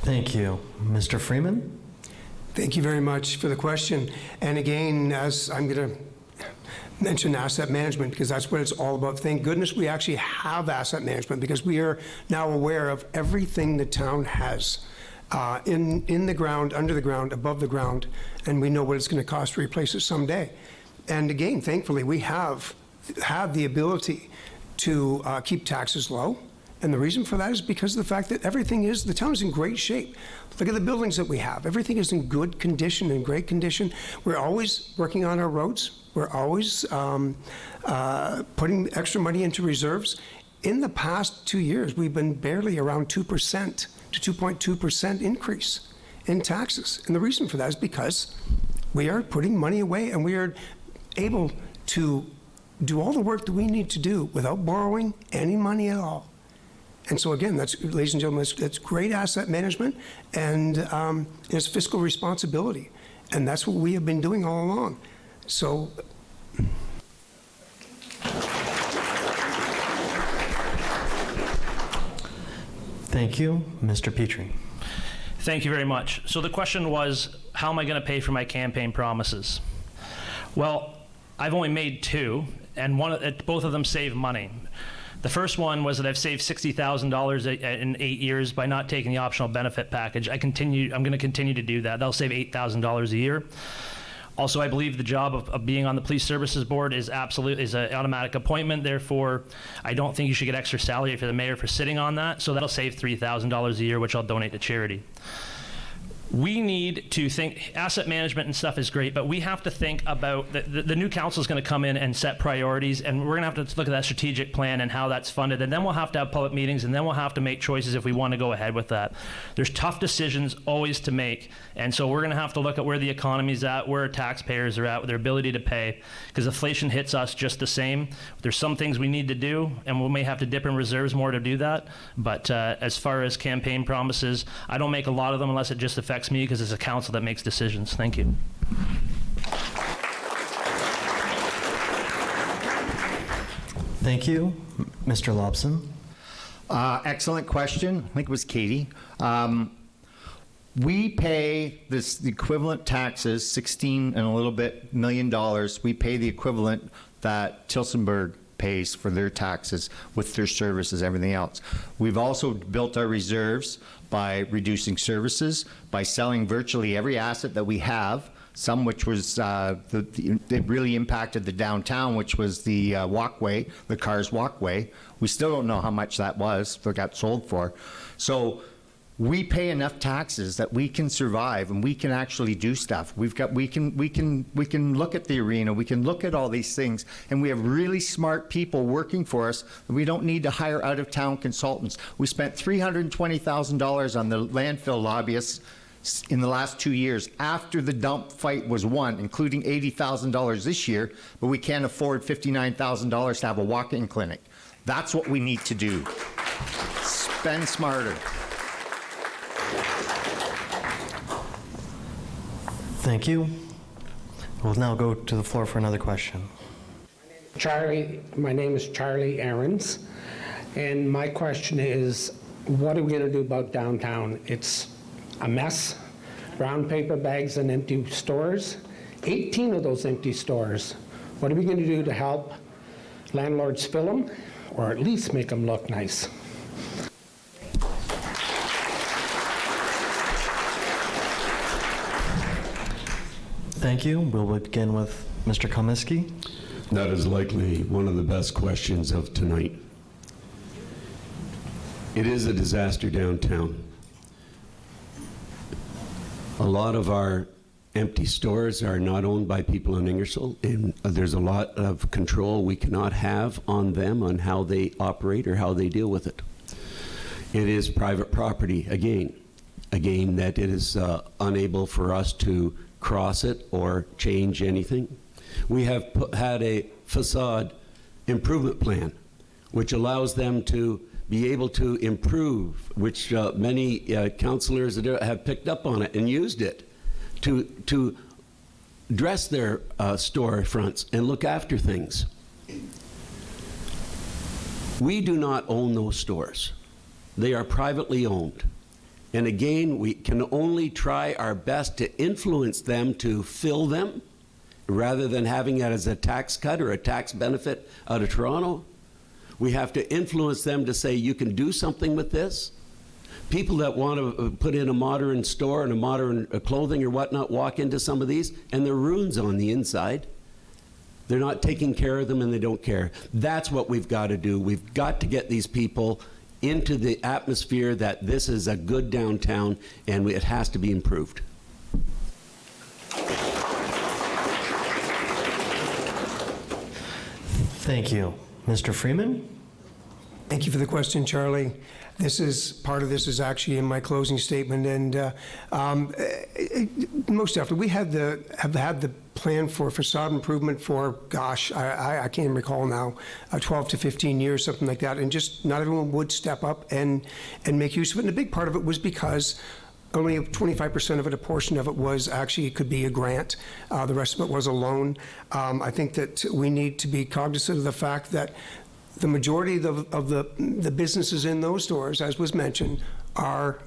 Thank you. Mr. Freeman? Thank you very much for the question. And again, as I'm going to mention asset management, because that's what it's all about. Thank goodness we actually have asset management, because we are now aware of everything the town has in the ground, under the ground, above the ground, and we know what it's going to cost to replace it someday. And again, thankfully, we have the ability to keep taxes low. And the reason for that is because of the fact that the town is in great shape. Look at the buildings that we have. Everything is in good condition, in great condition. We're always working on our roads. We're always putting extra money into reserves. In the past 2 years, we've been barely around 2% to 2.2% increase in taxes. And the reason for that is because we are putting money away, and we are able to do all the work that we need to do without borrowing any money at all. And so again, that's, ladies and gentlemen, that's great asset management, and it's fiscal responsibility. And that's what we have been doing all along. So. Thank you. Mr. Petrie. Thank you very much. So the question was, how am I going to pay for my campaign promises? Well, I've only made two, and both of them save money. The first one was that I've saved $60,000 in 8 years by not taking the optional benefit package. I'm going to continue to do that. That'll save $8,000 a year. Also, I believe the job of being on the Police Services Board is an automatic appointment. Therefore, I don't think you should get extra salary for the mayor for sitting on that. So that'll save $3,000 a year, which I'll donate to charity. We need to think, asset management and stuff is great, but we have to think about, the new council is going to come in and set priorities, and we're going to have to look at that strategic plan and how that's funded, and then we'll have to have public meetings, and then we'll have to make choices if we want to go ahead with that. There's tough decisions always to make, and so we're going to have to look at where the economy's at, where our taxpayers are at, with their ability to pay, because inflation hits us just the same. There's some things we need to do, and we may have to dip in reserves more to do that, but as far as campaign promises, I don't make a lot of them unless it just affects me, because it's a council that makes decisions. Thank you. Thank you. Mr. Lobson. Excellent question. I think it was Katie. We pay the equivalent taxes, 16 and a little bit $1 million. We pay the equivalent that Tilsonburg pays for their taxes with their services, everything else. We've also built our reserves by reducing services, by selling virtually every asset that we have, some which was, it really impacted the downtown, which was the walkway, the Cars walkway. We still don't know how much that was, that got sold for. So we pay enough taxes that we can survive, and we can actually do stuff. We can look at the arena, we can look at all these things, and we have really smart people working for us. We don't need to hire out-of-town consultants. We spent $320,000 on the landfill lobbyists in the last 2 years after the dump fight was won, including $80,000 this year, but we can't afford $59,000 to have a walk-in clinic. That's what we need to do. Spend smarter. Thank you. We'll now go to the floor for another question. My name is Charlie Aarons, and my question is, what are we going to do about downtown? It's a mess. Brown paper bags and empty stores. 18 of those empty stores. What are we going to do to help landlords fill them, or at least make them look nice? Thank you. We'll begin with Mr. Komisky. That is likely one of the best questions of tonight. It is a disaster downtown. A lot of our empty stores are not owned by people in Ingersoll, and there's a lot of control we cannot have on them on how they operate or how they deal with it. It is private property, again, that it is unable for us to cross it or change anything. We have had a facade improvement plan, which allows them to be able to improve, which many councillors have picked up on it and used it to dress their storefronts and look after things. We do not own those stores. They are privately owned. And again, we can only try our best to influence them to fill them rather than having it as a tax cut or a tax benefit out of Toronto. We have to influence them to say, you can do something with this. People that want to put in a modern store and a modern clothing or whatnot walk into some of these and they're ruins on the inside. They're not taking care of them and they don't care. That's what we've got to do. We've got to get these people into the atmosphere that this is a good downtown and it has to be improved. Thank you. Mr. Freeman? Thank you for the question, Charlie. Part of this is actually in my closing statement, and most definitely, we have had the plan for facade improvement for, gosh, I can't even recall now, 12 to 15 years, something like that, and just not everyone would step up and make use of it. And a big part of it was because only 25% of it, a portion of it was actually, it could be a grant. The rest of it was a loan. I think that we need to be cognizant of the fact that the majority of the businesses in those stores, as was mentioned, are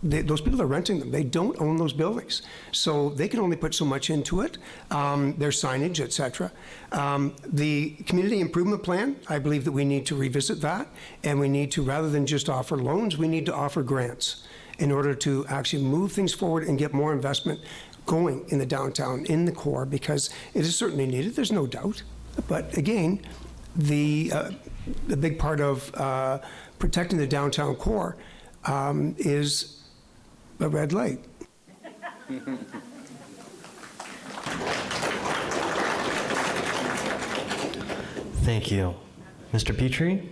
those people are renting them. They don't own those buildings, so they can only put so much into it. Their signage, etc. The community improvement plan, I believe that we need to revisit that, and we need to, rather than just offer loans, we need to offer grants in order to actually move things forward and get more investment going in the downtown, in the core, because it is certainly needed. There's no doubt, but again, the big part of protecting the downtown core is a red light. Thank you. Mr. Petrie?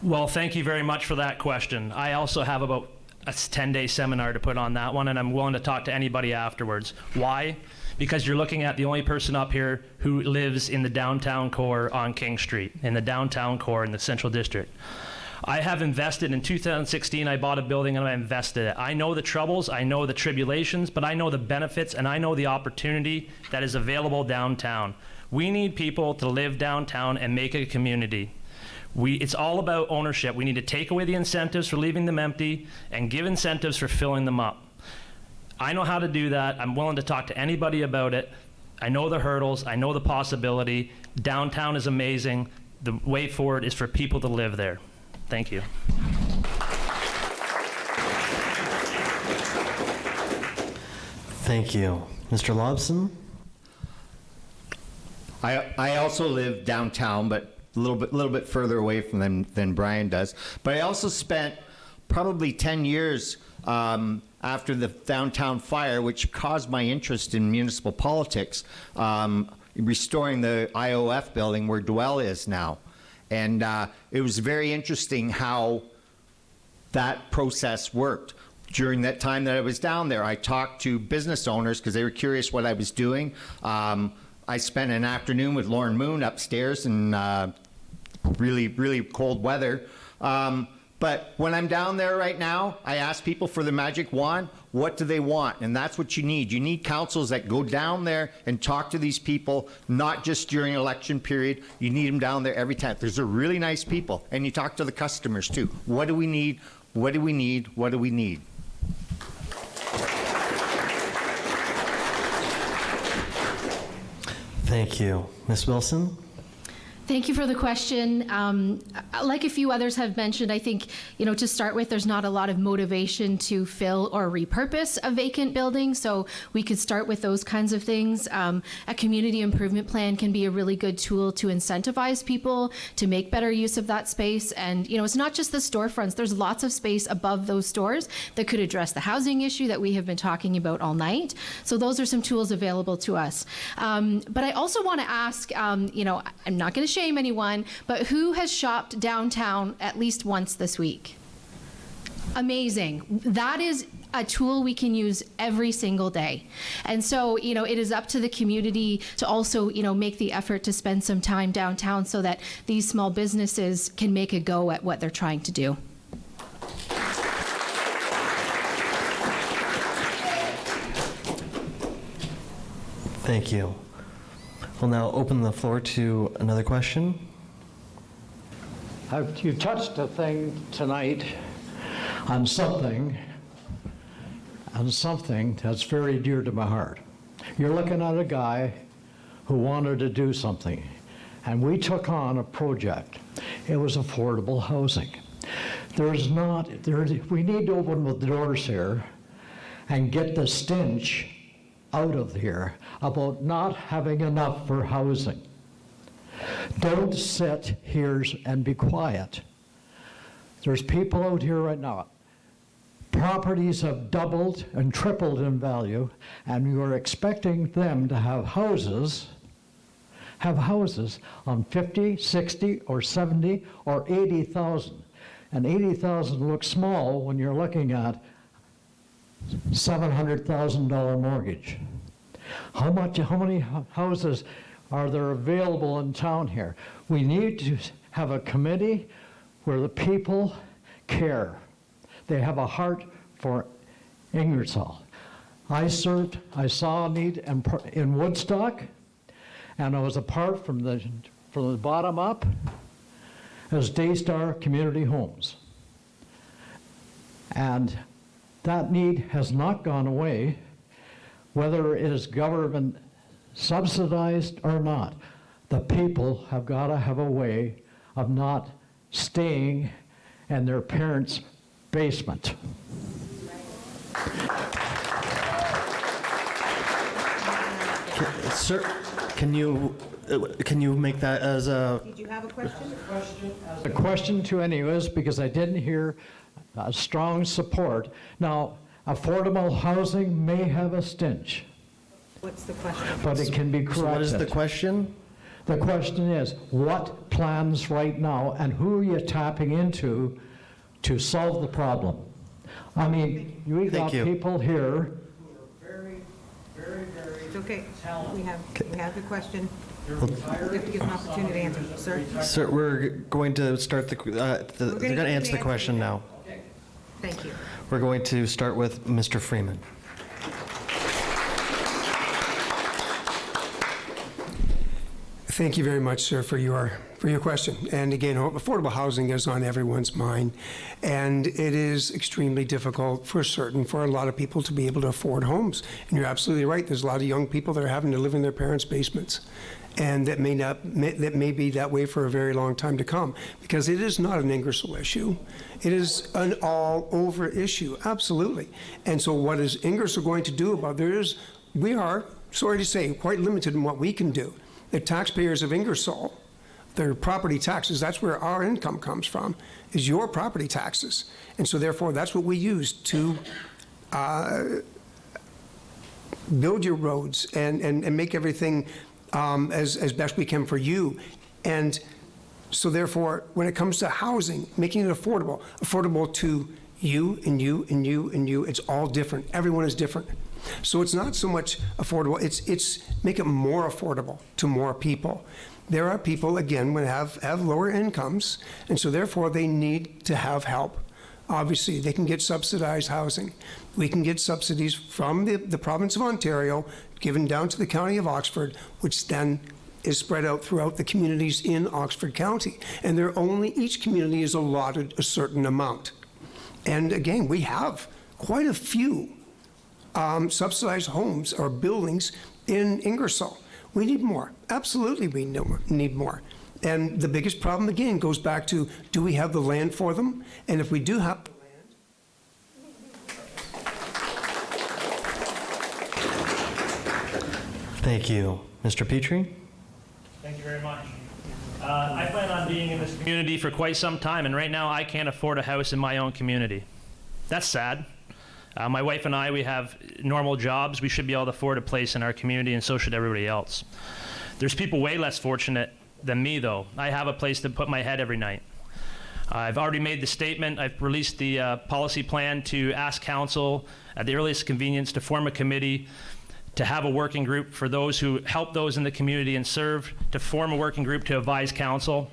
Well, thank you very much for that question. I also have about a 10-day seminar to put on that one, and I'm willing to talk to anybody afterwards. Why? Because you're looking at the only person up here who lives in the downtown core on King Street, in the downtown core in the Central District. I have invested in 2016, I bought a building and I invested it. I know the troubles, I know the tribulations, but I know the benefits and I know the opportunity that is available downtown. We need people to live downtown and make it a community. It's all about ownership. We need to take away the incentives for leaving them empty and give incentives for filling them up. I know how to do that. I'm willing to talk to anybody about it. I know the hurdles. I know the possibility. Downtown is amazing. The way forward is for people to live there. Thank you. Thank you. Mr. Lobson? I also live downtown, but a little bit further away from them than Brian does. But I also spent probably 10 years after the downtown fire, which caused my interest in municipal politics, restoring the IOF building where Dwell is now. And it was very interesting how that process worked. During that time that I was down there, I talked to business owners because they were curious what I was doing. I spent an afternoon with Lauren Moon upstairs in really, really cold weather. But when I'm down there right now, I ask people for the magic wand, what do they want? And that's what you need. You need councils that go down there and talk to these people, not just during election period. You need them down there every time. Those are really nice people. And you talk to the customers too. What do we need? What do we need? What do we need? Thank you. Ms. Wilson? Thank you for the question. Like a few others have mentioned, I think, to start with, there's not a lot of motivation to fill or repurpose a vacant building, so we could start with those kinds of things. A community improvement plan can be a really good tool to incentivize people to make better use of that space. And, it's not just the storefronts. There's lots of space above those stores that could address the housing issue that we have been talking about all night. So those are some tools available to us. But I also want to ask, I'm not going to shame anyone, but who has shopped downtown at least once this week? amazing. That is a tool we can use every single day. And so, it is up to the community to also, make the effort to spend some time downtown so that these small businesses can make a go at what they're trying to do. Thank you. We'll now open the floor to another question. You touched a thing tonight on something that's very dear to my heart. You're looking at a guy who wanted to do something, and we took on a project. It was affordable housing. We need to open the doors here and get the stench out of here about not having enough for housing. Don't sit here and be quiet. There's people out here right now. Properties have doubled and tripled in value, and you are expecting them to have houses on 50, 60, or 70, or 80,000. And 80,000 looks small when you're looking at $700,000 mortgage. How many houses are there available in town here? We need to have a committee where the people care. They have a heart for Ingersoll. I saw a need in Woodstock, and I was a part from the bottom up as Daystar Community Homes. And that need has not gone away, whether it is government subsidized or not. The people have got to have a way of not staying in their parents' basement. Sir, can you make that as a... Did you have a question? A question to any of us, because I didn't hear strong support. Now, affordable housing may have a stench. What's the question? But it can be corrected. So what is the question? The question is, what plans right now, and who are you tapping into to solve the problem? I mean, we've got people here. It's okay. We have the question. We have to give an opportunity to answer. Sir? Sir, we're going to start they're going to answer the question now. Okay. Thank you. We're going to start with Mr. Freeman. Thank you very much, sir, for your question. And again, affordable housing is on everyone's mind, and it is extremely difficult for a lot of people to be able to afford homes. And you're absolutely right. There's a lot of young people that are having to live in their parents' basements, and that may be that way for a very long time to come, because it is not an Ingersoll issue. It is an all-over issue, absolutely. And so what is Ingersoll going to do about it? We are, sorry to say, quite limited in what we can do. The taxpayers of Ingersoll, their property taxes, that's where our income comes from, is your property taxes. And so therefore, that's what we use to build your roads and make everything as best we can for you. And so therefore, when it comes to housing, making it affordable to you and you and you and you, it's all different. Everyone is different. So it's not so much affordable, it's make it more affordable to more people. There are people, again, when have lower incomes, and so therefore they need to have help. Obviously, they can get subsidized housing. We can get subsidies from the province of Ontario, given down to the county of Oxford, which then is spread out throughout the communities in Oxford County. And each community is allotted a certain amount. And again, we have quite a few subsidized homes or buildings in Ingersoll. We need more. Absolutely, we need more. And the biggest problem, again, goes back to, do we have the land for them? And if we do have the land... Thank you. Mr. Petrie? Thank you very much. I plan on being in this community for quite some time, and right now I can't afford a house in my own community. That's sad. My wife and I, we have normal jobs. We should be able to afford a place in our community, and so should everybody else. There's people way less fortunate than me, though. I have a place to put my head every night. I've already made the statement. I've released the policy plan to ask council at the earliest convenience to form a committee, to have a working group for those who help those in the community and serve, to form a working group to advise council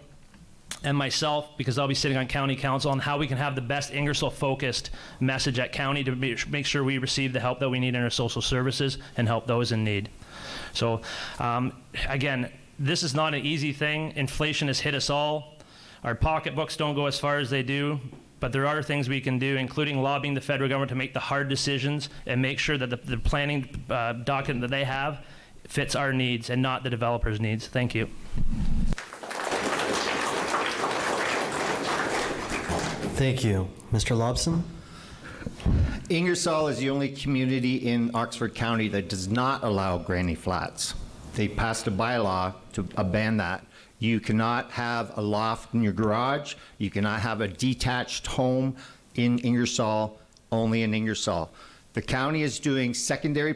and myself, because I'll be sitting on county council, on how we can have the best Ingersoll-focused message at county to make sure we receive the help that we need in our social services and help those in need. So again, this is not an easy thing. Inflation has hit us all. Our pocketbooks don't go as far as they do, but there are things we can do, including lobbying the federal government to make the hard decisions and make sure that the planning document that they have fits our needs and not the developers' needs. Thank you. Thank you. Mr. Lobson? Ingersoll is the only community in Oxford County that does not allow granny flats. They passed a bylaw to ban that. You cannot have a loft in your garage. You cannot have a detached home in Ingersoll, only in Ingersoll. The county is doing secondary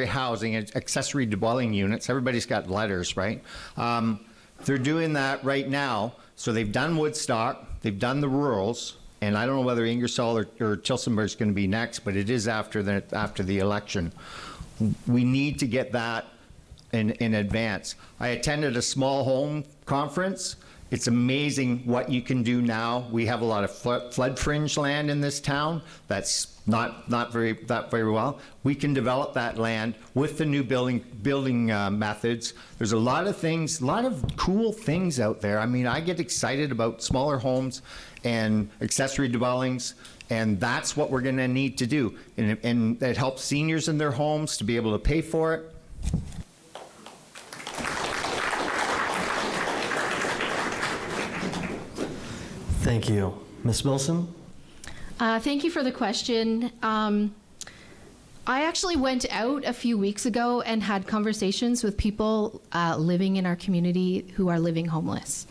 housing and accessory dwelling units. Everybody's got letters, right? They're doing that right now. So they've done Woodstock, they've done the rurals, and I don't know whether Ingersoll or Tillsonburg is going to be next, but it is after the election. We need to get that in advance. I attended a small home conference. It's amazing what you can do now. We have a lot of flood fringe land in this town that's not very well. We can develop that land with the new building methods. There's a lot of things, a lot of cool things out there. I mean, I get excited about smaller homes and accessory dwellings, and that's what we're going to need to do. And it helps seniors in their homes to be able to pay for it. Thank you. Ms. Wilson? Thank you for the question. I actually went out a few weeks ago and had conversations with people living in our community who are living homeless.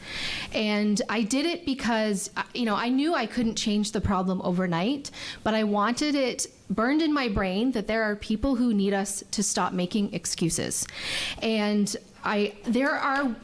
And I did it because, I knew I couldn't change the problem overnight, but I wanted it burned in my brain that there are people who need us to stop making excuses. And there are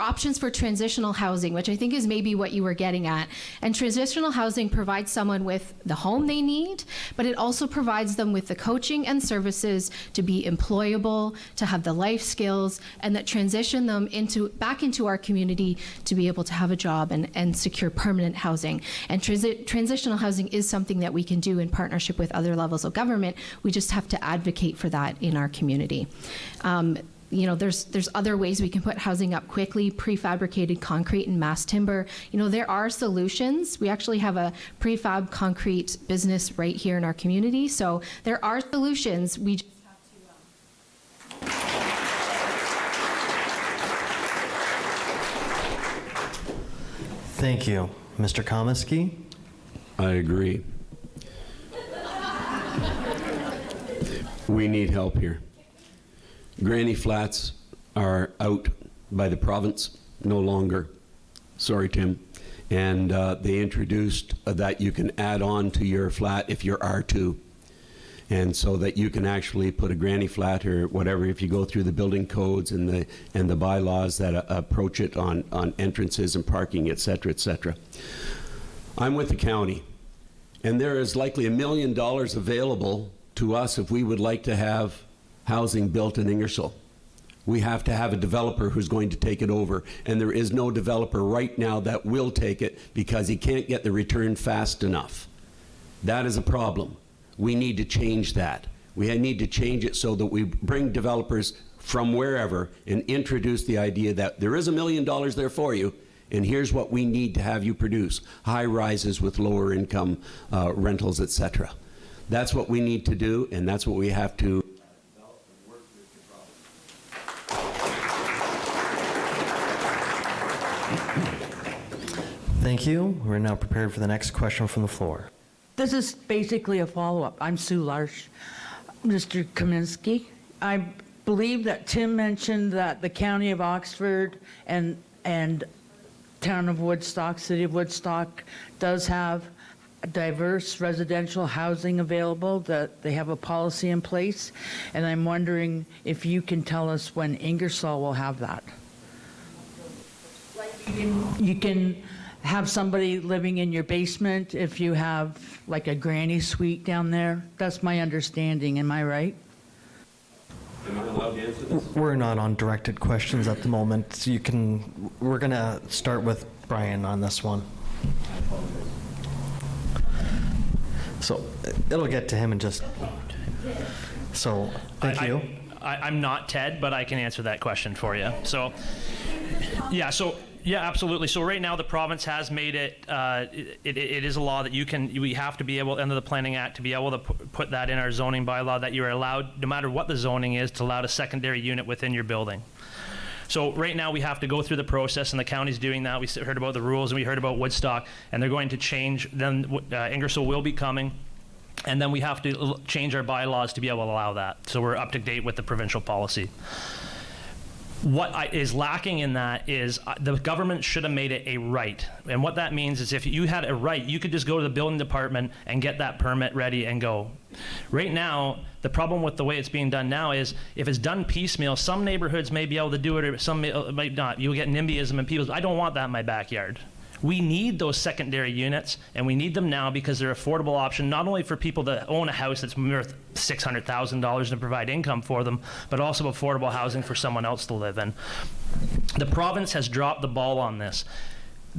options for transitional housing, which I think is maybe what you were getting at. And transitional housing provides someone with the home they need, but it also provides them with the coaching and services to be employable, to have the life skills, and that transition them back into our community to be able to have a job and secure permanent housing. And transitional housing is something that we can do in partnership with other levels of government. We just have to advocate for that in our community. There's other ways we can put housing up quickly, prefabricated concrete and mass timber. There are solutions. We actually have a prefab concrete business right here in our community. So there are solutions. We just have to. Thank you. Mr. Komisky? I agree. We need help here. Granny flats are out by the province, no longer. Sorry, Tim. And they introduced that you can add on to your flat if you're R2. And so that you can actually put a granny flat or whatever, if you go through the building codes and the bylaws that approach it on entrances and parking, et cetera, et cetera. I'm with the county, and there is likely $1 million available to us if we would like to have housing built in Ingersoll. We have to have a developer who's going to take it over, and there is no developer right now that will take it because he can't get the return fast enough. That is a problem. We need to change that. We need to change it so that we bring developers from wherever and introduce the idea that there is $1 million there for you, and here's what we need to have you produce: high rises with lower income rentals, et cetera. That's what we need to do, and that's what we have to develop and work with the problem. Thank you. We're now prepared for the next question from the floor. This is basically a follow-up. I'm Sue Larsh. Mr. Kaminsky, I believe that Tim mentioned that the County of Oxford and Town of Woodstock, City of Woodstock, does have diverse residential housing available, that they have a policy in place. And I'm wondering if you can tell us when Ingersoll will have that. Like You can have somebody living in your basement if you have like a granny suite down there. That's my understanding. Am I right? Am I allowed to answer this? We're not on directed questions at the moment. So we're going to start with Brian on this one. So it'll get to him in just. So thank you. I'm not Ted, but I can answer that question for you. So, yeah, absolutely. So right now the province has made it, it is a law that we have to be able, under the Planning Act, to be able to put that in our zoning bylaw, that you're allowed, no matter what the zoning is, to allow a secondary unit within your building. So right now we have to go through the process, and the county's doing that. We heard about the rules, and we heard about Woodstock, and they're going to change. Then Ingersoll will be coming, and then we have to change our bylaws to be able to allow that. So we're up to date with the provincial policy. What is lacking in that is the government should have made it a right. And what that means is if you had a right, you could just go to the building department and get that permit ready and go. Right now, the problem with the way it's being done now is if it's done piecemeal, some neighborhoods may be able to do it or some might not. You'll get NIMBYism and people, I don't want that in my backyard. We need those secondary units, and we need them now because they're an affordable option, not only for people that own a house that's worth $600,000 to provide income for them, but also affordable housing for someone else to live in. The province has dropped the ball on this.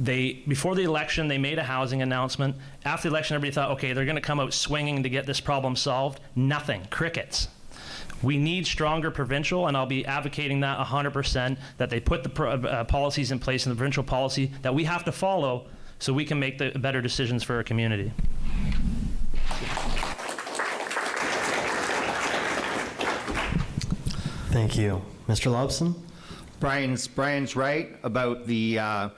Before the election, they made a housing announcement. After the election, everybody thought, okay, they're going to come out swinging to get this problem solved. Nothing. Crickets. We need stronger provincial, and I'll be advocating that 100%, that they put the policies in place in the provincial policy that we have to follow so we can make the better decisions for our community. Thank you. Mr. Lobson? Brian's right about the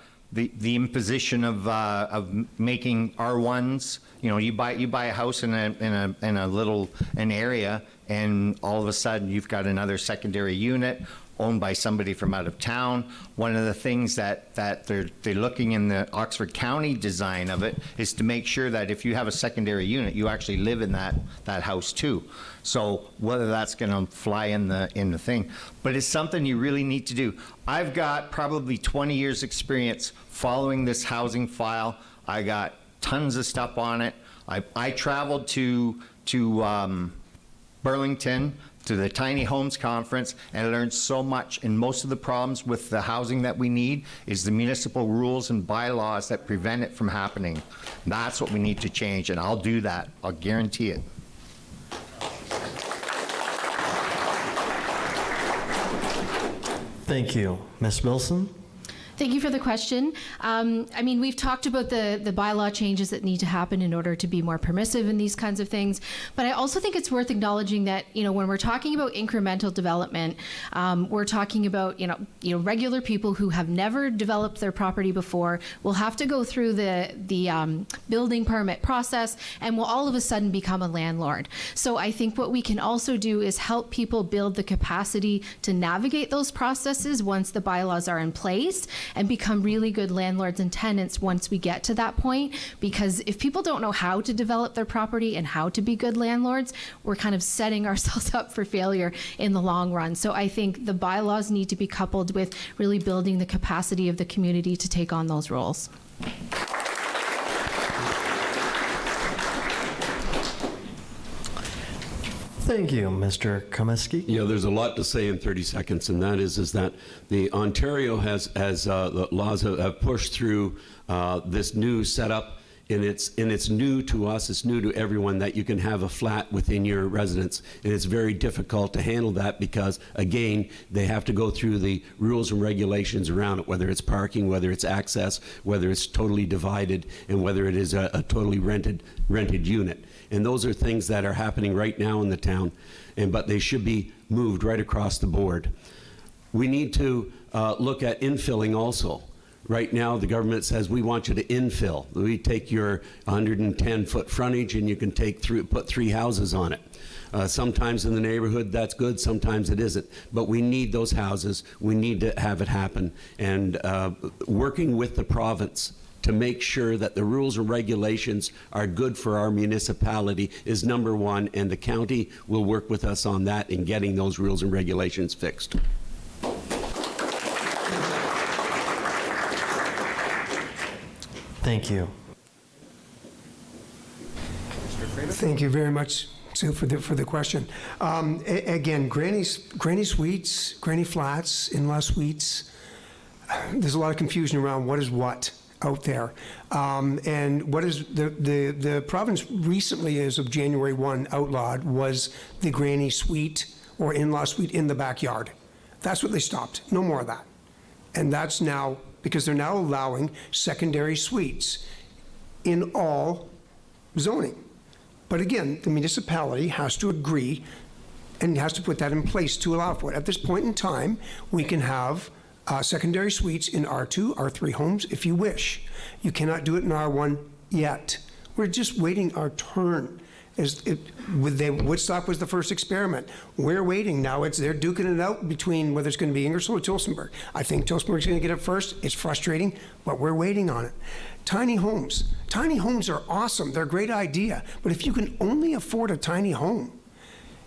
imposition of making R1s. You know, you buy a house in an area, and all of a sudden you've got another secondary unit owned by somebody from out of town. One of the things that they're looking in the Oxford County design of it is to make sure that if you have a secondary unit, you actually live in that house too. So whether that's going to fly in the thing, but it's something you really need to do. I've got probably 20 years experience following this housing file. I got tons of stuff on it. I traveled to Burlington to the Tiny Homes Conference, and I learned so much. And most of the problems with the housing that we need is the municipal rules and bylaws that prevent it from happening. That's what we need to change, and I'll do that. I'll guarantee it. Thank you. Ms. Wilson? Thank you for the question. I mean, we've talked about the bylaw changes that need to happen in order to be more permissive in these kinds of things. But I also think it's worth acknowledging that, you know, when we're talking about incremental development, we're talking about, you know, regular people who have never developed their property before will have to go through the building permit process and will all of a sudden become a landlord. So I think what we can also do is help people build the capacity to navigate those processes once the bylaws are in place, and become really good landlords and tenants once we get to that point. Because if people don't know how to develop their property and how to be good landlords, we're kind of setting ourselves up for failure in the long run. So I think the bylaws need to be coupled with really building the capacity of the community to take on those roles. Thank you, Mr. Comiskey. Yeah, there's a lot to say in 30 seconds, and that is that the Ontario has the laws have pushed through this new setup, and it's new to us, it's new to everyone that you can have a flat within your residence, and it's very difficult to handle that because, again, they have to go through the rules and regulations around it, whether it's parking, whether it's access, whether it's totally divided, and whether it is a totally rented unit. And those are things that are happening right now in the town, but they should be moved right across the board. We need to look at infilling also. Right now, the government says we want you to infill. We take your 110-foot frontage and you can put 3 houses on it. Sometimes in the neighborhood that's good, sometimes it isn't. But we need those houses. We need to have it happen. And working with the province to make sure that the rules and regulations are good for our municipality is number one, and the county will work with us on that in getting those rules and regulations fixed. Thank you. Thank you very much, Sue, for the question. Again, granny suites, granny flats, in-law suites, there's a lot of confusion around what is what out there. And what is the province recently, as of January 1, outlawed was the granny suite or in-law suite in the backyard. That's what they stopped. No more of that. And that's now, because they're now allowing secondary suites in all zoning. But again, the municipality has to agree and has to put that in place to allow for it. At this point in time, we can have secondary suites in R2, R3 homes if you wish. You cannot do it in R1 yet. We're just waiting our turn. Woodstock was the first experiment. We're waiting now. They're duking it out between whether it's going to be Ingersoll or Tillsonburg. I think Tillsonburg's going to get it first. It's frustrating, but we're waiting on it. Tiny homes. Tiny homes are awesome. They're a great idea. But if you can only afford a tiny home,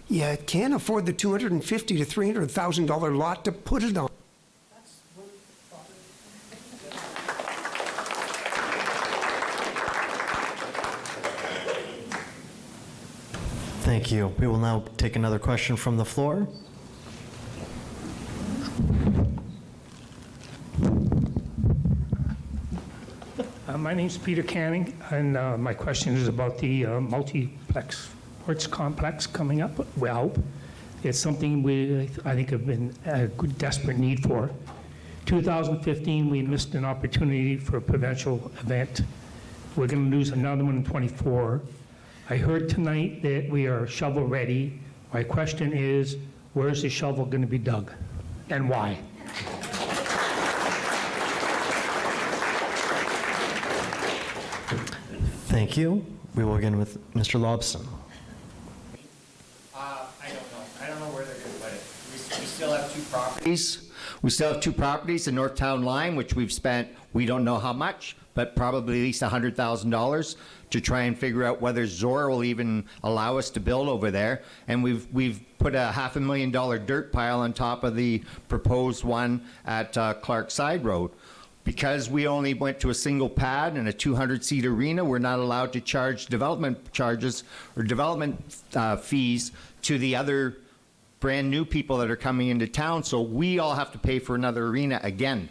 you can't afford the $250,000 to $300,000 lot to put it on. Thank you. We will now take another question from the floor. My name's Peter Canning, and my question is about the multiplex sports complex coming up. Well, it's something I think have been a good, desperate need for. 2015, we missed an opportunity for a provincial event. We're going to lose another one in 24. I heard tonight that we are shovel ready. My question is, where is the shovel going to be dug, and why? Thank you. We will begin with Mr. Lobson. I don't know where they're going to put it. We still have two properties. We still have two properties, the Northtown line, which we've spent, we don't know how much, but probably at least $100,000 to try and figure out whether Zora will even allow us to build over there. And we've put a $500,000 dirt pile on top of the proposed one at Clark Side Road. Because we only went to a single pad and a 200-seat arena, we're not allowed to charge development charges or development fees to the other brand new people that are coming into town. So we all have to pay for another arena again.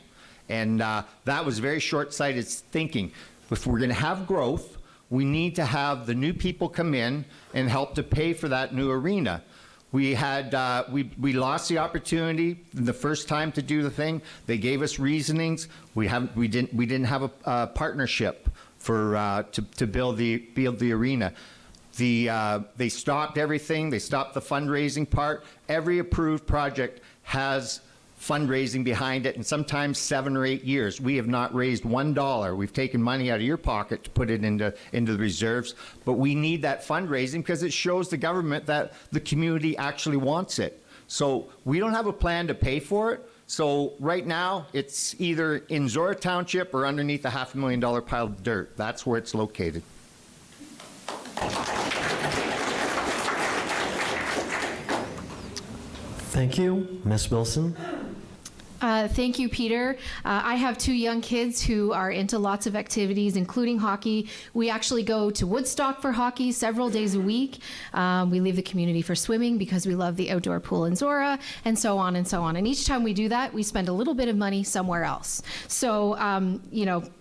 And that was very short-sighted thinking. If we're going to have growth, we need to have the new people come in and help to pay for that new arena. We had we lost the opportunity the first time to do the thing. They gave us reasonings. We didn't have a partnership for to build the arena. They stopped everything. They stopped the fundraising part. Every approved project has fundraising behind it, and sometimes 7 or 8 years. We have not raised $1. We've taken money out of your pocket to put it into the reserves, but we need that fundraising because it shows the government that the community actually wants it. So we don't have a plan to pay for it. So right now, it's either in Zora Township or underneath a $500,000 pile of dirt. That's where it's located. Thank you. Ms. Wilson. Thank you, Peter. I have 2 young kids who are into lots of activities, including hockey. We actually go to Woodstock for hockey several days a week. We leave the community for swimming because we love the outdoor pool in Zora, and so on and so on. And each time we do that, we spend a little bit of money somewhere else. So,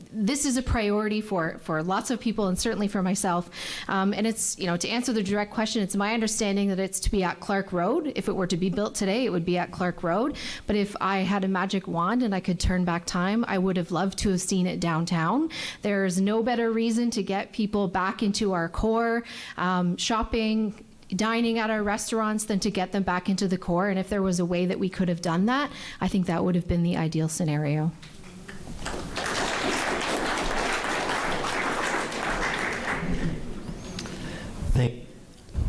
this is a priority for lots of people, and certainly for myself. And it's, to answer the direct question, it's my understanding that it's to be at Clark Road. If it were to be built today, it would be at Clark Road. But if I had a magic wand and I could turn back time, I would have loved to have seen it downtown. There's no better reason to get people back into our core, shopping, dining at our restaurants, than to get them back into the core. And if there was a way that we could have done that, I think that would have been the ideal scenario.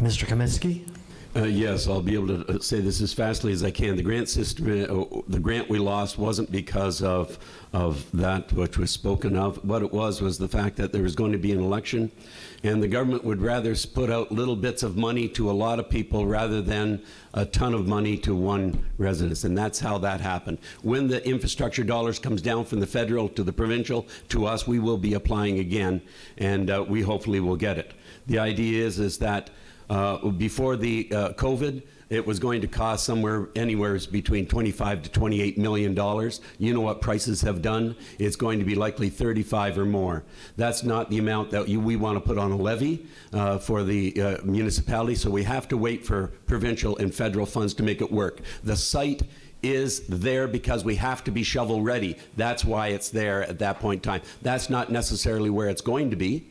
Mr. Kaminsky. Yes, I'll be able to say this as fastly as I can. The grant system, the grant we lost wasn't because of that which was spoken of. What it was the fact that there was going to be an election, and the government would rather put out little bits of money to a lot of people rather than a ton of money to one residence, and that's how that happened. When the infrastructure dollars comes down from the federal to the provincial to us, we will be applying again, and we hopefully will get it. The idea is that before the COVID, it was going to cost somewhere anywhere between $25 to $28 million. You know what prices have done? It's going to be likely 35 or more. That's not the amount that we want to put on a levy for the municipality, so we have to wait for provincial and federal funds to make it work. The site is there because we have to be shovel ready. That's why it's there at that point in time. That's not necessarily where it's going to be,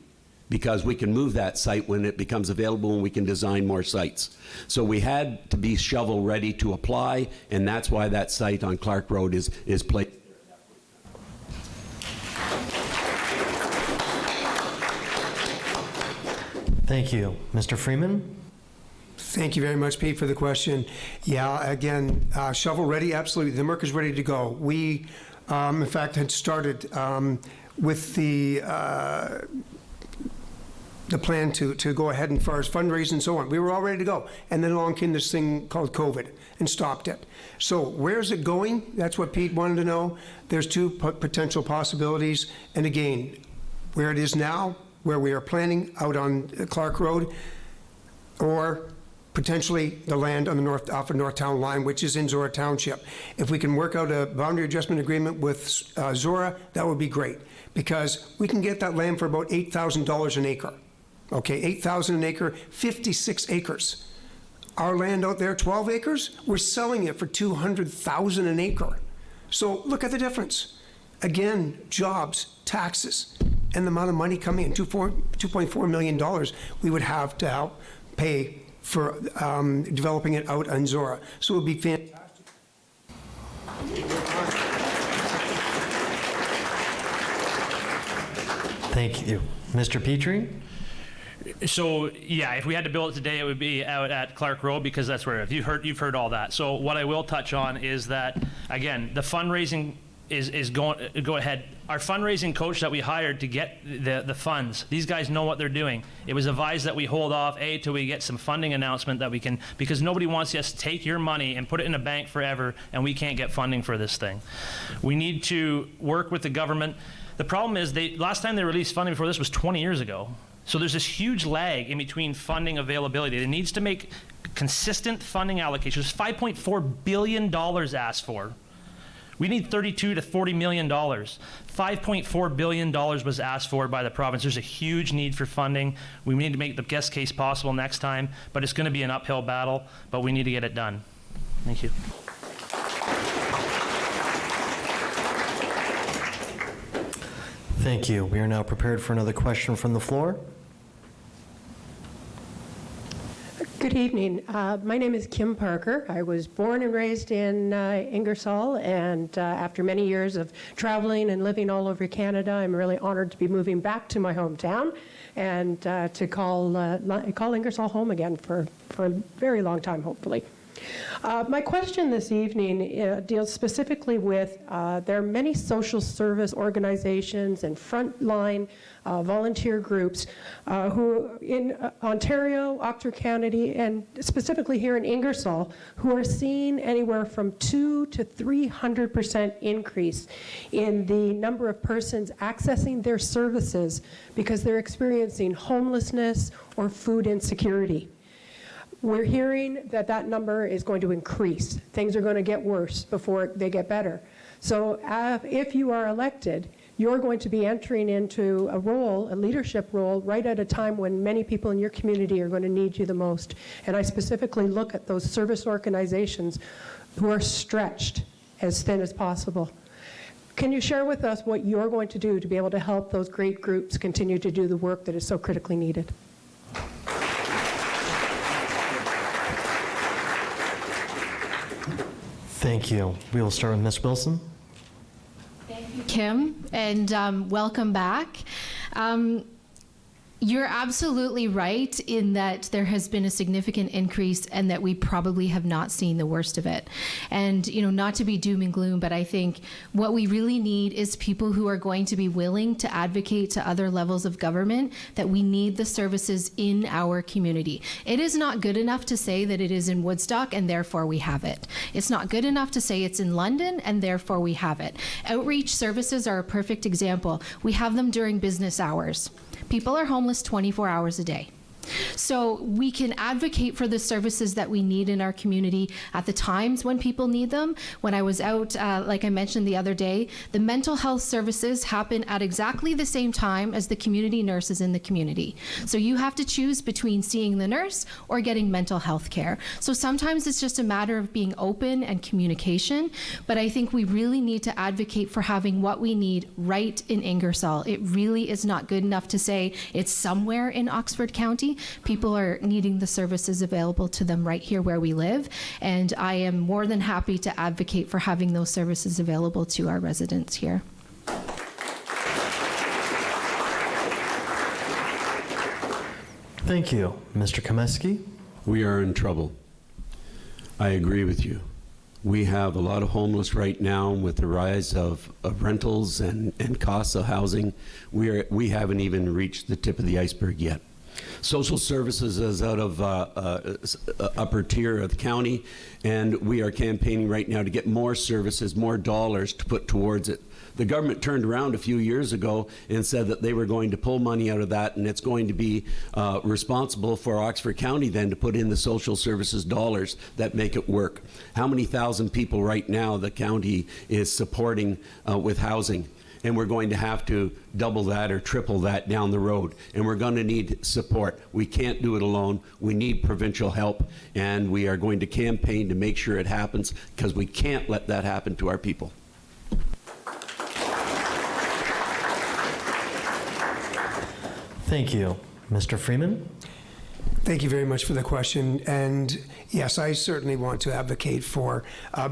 because we can move that site when it becomes available and we can design more sites. So we had to be shovel ready to apply, and that's why that site on Clark Road is placed. Thank you. Mr. Freeman? Thank you very much, Pete, for the question. Yeah, again, shovel ready, absolutely. The work is ready to go. We, in fact, had started with the plan to go ahead and far as fundraising and so on. We were all ready to go. And then along came this thing called COVID and stopped it. So where's it going? That's what Pete wanted to know. There's two potential possibilities. And again, where it is now, where we are planning out on Clark Road, or potentially the land on the off of North Town line, which is in Zora Township. If we can work out a boundary adjustment agreement with Zora, that would be great, because we can get that land for about $8,000 an acre. Okay, $8,000 an acre, 56 acres. Our land out there, 12 acres, we're selling it for $200,000 an acre. So look at the difference. Again, jobs, taxes, and the amount of money coming in, $2.4 million we would have to help pay for developing it out on Zora. So it would be fantastic. Thank you. Mr. Petrie? So yeah, if we had to build it today, it would be out at Clark Road, because that's where you've heard all that. So what I will touch on is that, again, the fundraising is go ahead. Our fundraising coach that we hired to get the funds, these guys know what they're doing. It was advised that we hold off till we get some funding announcement that we can, because nobody wants us to take your money and put it in a bank forever and we can't get funding for this thing. We need to work with the government. The problem is last time they released funding before this was 20 years ago. So there's this huge lag in between funding availability. It needs to make consistent funding allocations. $5.4 billion asked for. We need $32 to $40 million. $5.4 billion was asked for by the province. There's a huge need for funding. We need to make the best case possible next time, but it's going to be an uphill battle, but we need to get it done. Thank you. Thank you. We are now prepared for another question from the floor. Good evening. My name is Kim Parker. I was born and raised in Ingersoll, and after many years of traveling and living all over Canada, I'm really honored to be moving back to my hometown and to call Ingersoll home again for a very long time, hopefully. My question this evening deals specifically with there are many social service organizations and frontline volunteer groups who in Ontario, Oxford County, and specifically here in Ingersoll, who are seeing anywhere from 200% to 300% increase in the number of persons accessing their services because they're experiencing homelessness or food insecurity. We're hearing that that number is going to increase. Things are going to get worse before they get better. So if you are elected, you're going to be entering into a role, a leadership role, right at a time when many people in your community are going to need you the most. And I specifically look at those service organizations who are stretched as thin as possible. Can you share with us what you're going to do to be able to help those great groups continue to do the work that is so critically needed? Thank you. We will start with Ms. Wilson. Thank you, Kim, and welcome back. You're absolutely right in that there has been a significant increase and that we probably have not seen the worst of it. And, not to be doom and gloom, but I think what we really need is people who are going to be willing to advocate to other levels of government that we need the services in our community. It is not good enough to say that it is in Woodstock and therefore we have it. It's not good enough to say it's in London and therefore we have it. Outreach services are a perfect example. We have them during business hours. People are homeless 24 hours a day. So we can advocate for the services that we need in our community at the times when people need them. When I was out, like I mentioned the other day, the mental health services happen at exactly the same time as the community nurses in the community. So you have to choose between seeing the nurse or getting mental health care. So sometimes it's just a matter of being open and communication, but I think we really need to advocate for having what we need right in Ingersoll. It really is not good enough to say it's somewhere in Oxford County. People are needing the services available to them right here where we live, and I am more than happy to advocate for having those services available to our residents here. Thank you. Mr. Komeski? We are in trouble. I agree with you. We have a lot of homeless right now with the rise of rentals and costs of housing. We haven't even reached the tip of the iceberg yet. Social services is out of upper tier of the county, and we are campaigning right now to get more services, more dollars to put towards it. The government turned around a few years ago and said that they were going to pull money out of that, and it's going to be responsible for Oxford County then to put in the social services dollars that make it work. How many thousand people right now the county is supporting with housing? And we're going to have to double that or triple that down the road. And we're going to need support. We can't do it alone. We need provincial help. And we are going to campaign to make sure it happens, because we can't let that happen to our people. Thank you. Mr. Freeman? Thank you very much for the question. And yes, I certainly want to advocate for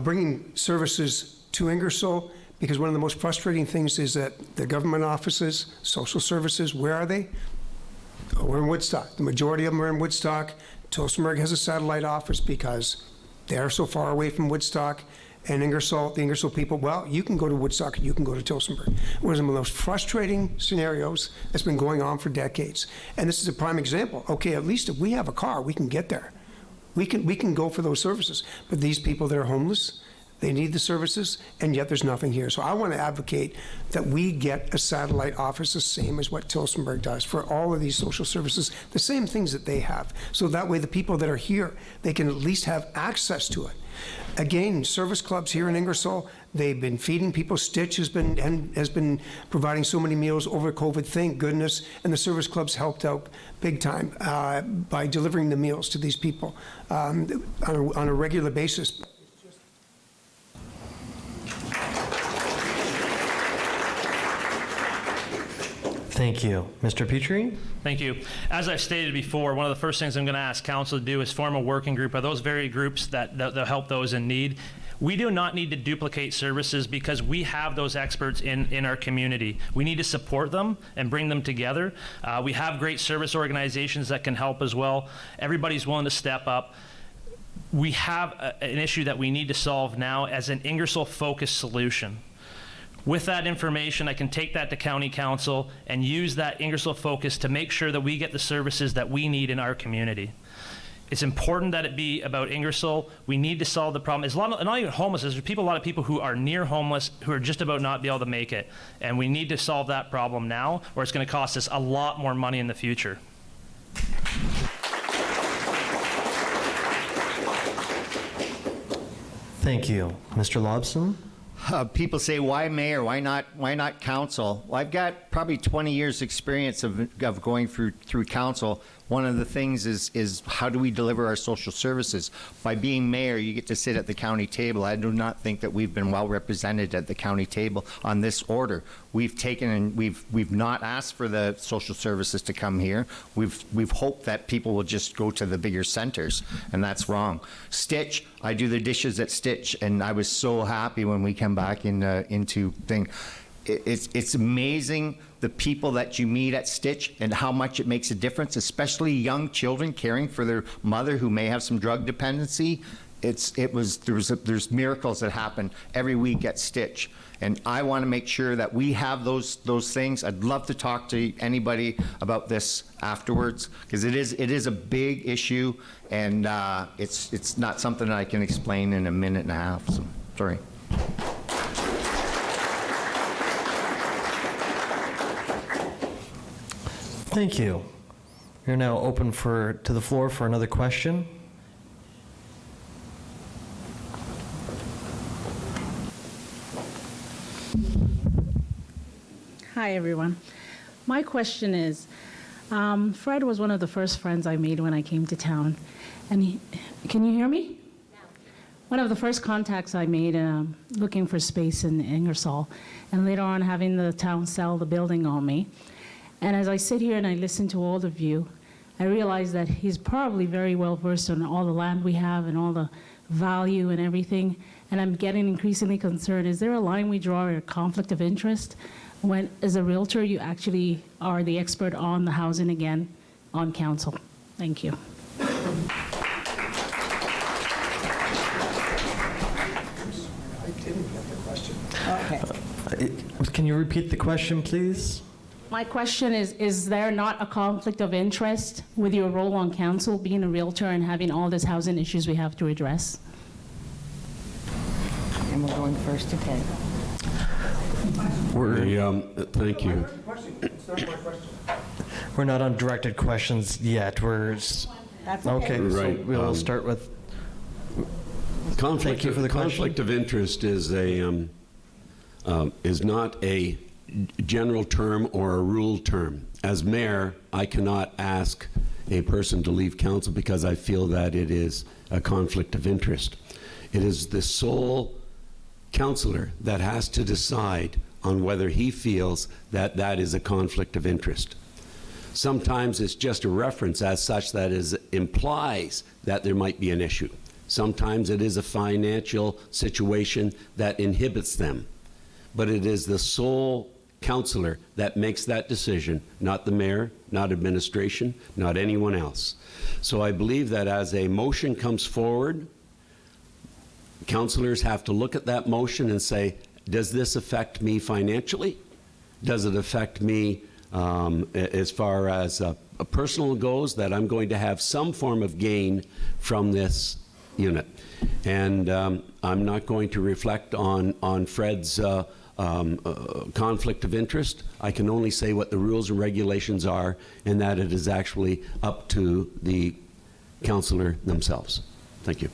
bringing services to Ingersoll, because one of the most frustrating things is that the government offices, social services, where are they? Oh, we're in Woodstock. The majority of them are in Woodstock. Tillsonburg has a satellite office because they're so far away from Woodstock. And Ingersoll, the Ingersoll people, well, you can go to Woodstock and you can go to Tillsonburg. One of the most frustrating scenarios that's been going on for decades. And this is a prime example. Okay, at least if we have a car, we can get there. We can go for those services. But these people that are homeless, they need the services, and yet there's nothing here. So I want to advocate that we get a satellite office the same as what Tillsonburg does for all of these social services, the same things that they have. So that way the people that are here, they can at least have access to it. Again, service clubs here in Ingersoll, they've been feeding people. Stitch has been providing so many meals over COVID, thank goodness, and the service clubs helped out big time by delivering the meals to these people on a regular basis. Thank you. Mr. Petrie? Thank you. As I've stated before, one of the first things I'm going to ask council to do is form a working group of those very groups that help those in need. We do not need to duplicate services because we have those experts in our community. We need to support them and bring them together. We have great service organizations that can help as well. Everybody's willing to step up. We have an issue that we need to solve now as an Ingersoll-focused solution. With that information, I can take that to County Council and use that Ingersoll focus to make sure that we get the services that we need in our community. It's important that it be about Ingersoll. We need to solve the problem. It's not even homeless. There's a lot of people who are near homeless who are just about not be able to make it. And we need to solve that problem now, or it's going to cost us a lot more money in the future. Thank you. Mr. Lobson? People say, why mayor? Why not council? Well, I've got probably 20 years experience of going through council. One of the things is how do we deliver our social services? By being mayor, you get to sit at the county table. I do not think that we've been well represented at the county table on this order. We've taken and we've not asked for the social services to come here. We've hoped that people will just go to the bigger centers, and that's wrong. Stitch, I do the dishes at Stitch, and I was so happy when we come back into thing. it's amazing the people that you meet at Stitch and how much it makes a difference, especially young children caring for their mother who may have some drug dependency. There's miracles that happen every week at Stitch, and I want to make sure that we have those things. I'd love to talk to anybody about this afterwards, because it is a big issue, and it's not something I can explain in a minute and a half. So sorry. Thank you. We're now open to the floor for another question. Hi, everyone. My question is, Fred was one of the first friends I made when I came to town. And can you hear me? One of the first contacts I made looking for space in Ingersoll, and later on having the town sell the building on me. And as I sit here and I listen to all of you, I realize that he's probably very well versed on all the land we have and all the value and everything. And I'm getting increasingly concerned, is there a line we draw or a conflict of interest when, as a realtor, you actually are the expert on the housing again on council? Thank you. I didn't get the question. Okay. Can you repeat the question, please? My question is there not a conflict of interest with your role on council, being a realtor and having all these housing issues we have to address? And we're going first to Ted. Thank you. We're not on directed questions yet. That's okay. Right. So we'll start with. Conflict, Thank you for the conflict of interest is not a general term or a rule term. As mayor, I cannot ask a person to leave council because I feel that it is a conflict of interest. It is the sole councillor that has to decide on whether he feels that that is a conflict of interest. Sometimes it's just a reference as such that implies that there might be an issue. Sometimes it is a financial situation that inhibits them. But it is the sole councillor that makes that decision, not the mayor, not administration, not anyone else. So I believe that as a motion comes forward, councillors have to look at that motion and say, does this affect me financially? Does it affect me as far as a personal goes, that I'm going to have some form of gain from this unit? And I'm not going to reflect on Fred's conflict of interest. I can only say what the rules and regulations are, and that it is actually up to the councillor themselves. Thank you.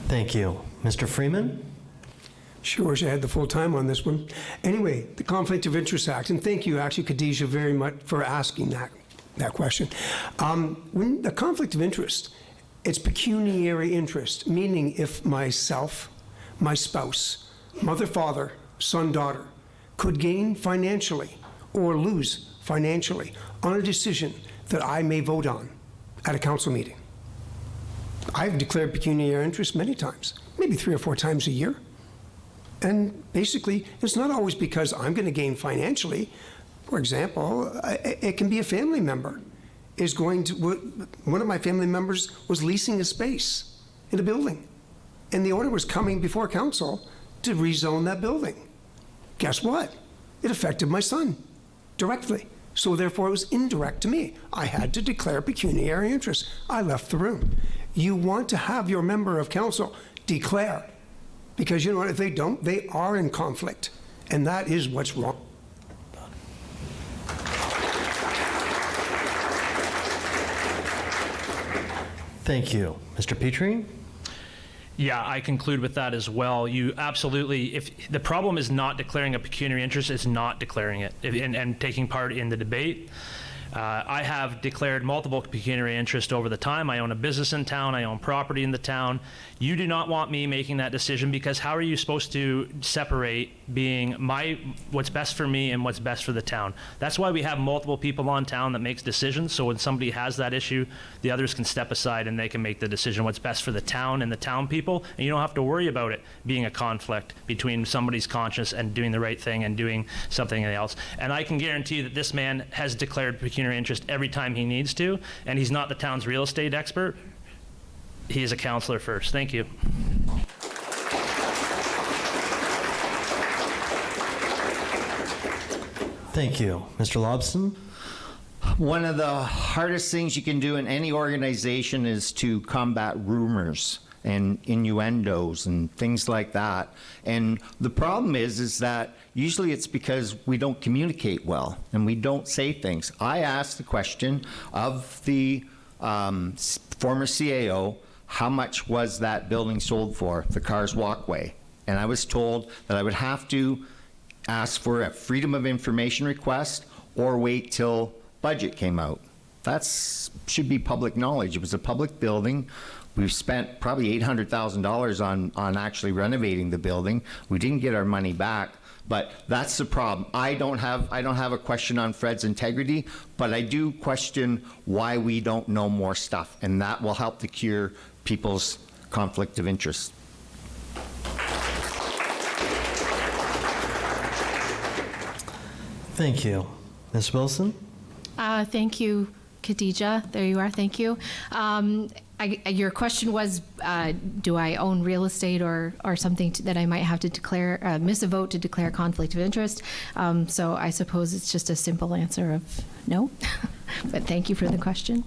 Thank you. Mr. Freeman? Sure wish I had the full time on this one. Anyway, the Conflict of Interest Act, and thank you, actually, Khadijah, very much for asking that question. When the conflict of interest, it's pecuniary interest, meaning if myself, my spouse, mother, father, son, daughter, could gain financially or lose financially on a decision that I may vote on at a council meeting. I've declared pecuniary interest many times, maybe 3 or 4 times a year. And basically, it's not always because I'm going to gain financially. For example, it can be a family member is going to, one of my family members was leasing a space in a building, and the order was coming before council to rezone that building. Guess what? It affected my son directly. So therefore, it was indirect to me. I had to declare pecuniary interest. I left the room. You want to have your member of council declare, because you know what, if they don't, they are in conflict, and that is what's wrong. Thank you. Mr. Petrie? Yeah, I conclude with that as well. You absolutely, if the problem is not declaring a pecuniary interest, it's not declaring it and taking part in the debate. I have declared multiple pecuniary interest over the time. I own a business in town. I own property in the town. You do not want me making that decision, because how are you supposed to separate being what's best for me and what's best for the town? That's why we have multiple people on town that makes decisions. So when somebody has that issue, the others can step aside and they can make the decision what's best for the town and the town people. And you don't have to worry about it being a conflict between somebody's conscience and doing the right thing and doing something else. And I can guarantee you that this man has declared pecuniary interest every time he needs to, and he's not the town's real estate expert. He is a counselor first. Thank you. Thank you. Mr. Lobson? One of the hardest things you can do in any organization is to combat rumors and innuendos and things like that. And the problem is that usually it's because we don't communicate well and we don't say things. I asked the question of the former CAO, how much was that building sold for, the Cars Walkway? And I was told that I would have to ask for a Freedom of Information request or wait till budget came out. That should be public knowledge. It was a public building. We've spent probably $800,000 on actually renovating the building. We didn't get our money back, but that's the problem. I don't have a question on Fred's integrity, but I do question why we don't know more stuff, and that will help to cure people's conflict of interest. Thank you. Ms. Wilson? Thank you, Khadija. There you are. Thank you. Your question was, do I own real estate or something that I might have to declare, miss a vote to declare conflict of interest? So I suppose it's just a simple answer of no. But thank you for the question.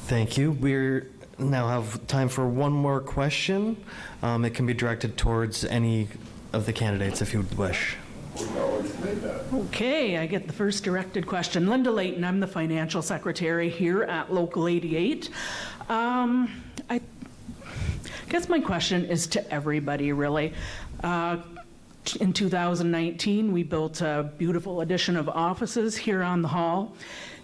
Thank you. We now have time for one more question. It can be directed towards any of the candidates if you would wish. Okay, I get the first directed question. Linda Layton, I'm the financial secretary here at Local 88. I guess my question is to everybody, really. In 2019, we built a beautiful addition of offices here on the hall,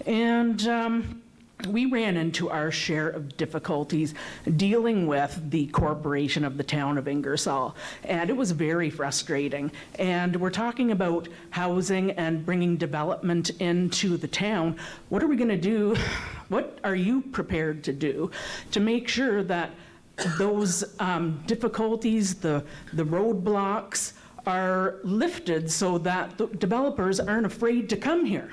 and we ran into our share of difficulties dealing with the corporation of the town of Ingersoll, and it was very frustrating. And we're talking about housing and bringing development into the town. What are we going to do? What are you prepared to do to make sure that those difficulties, the roadblocks, are lifted so that the developers aren't afraid to come here?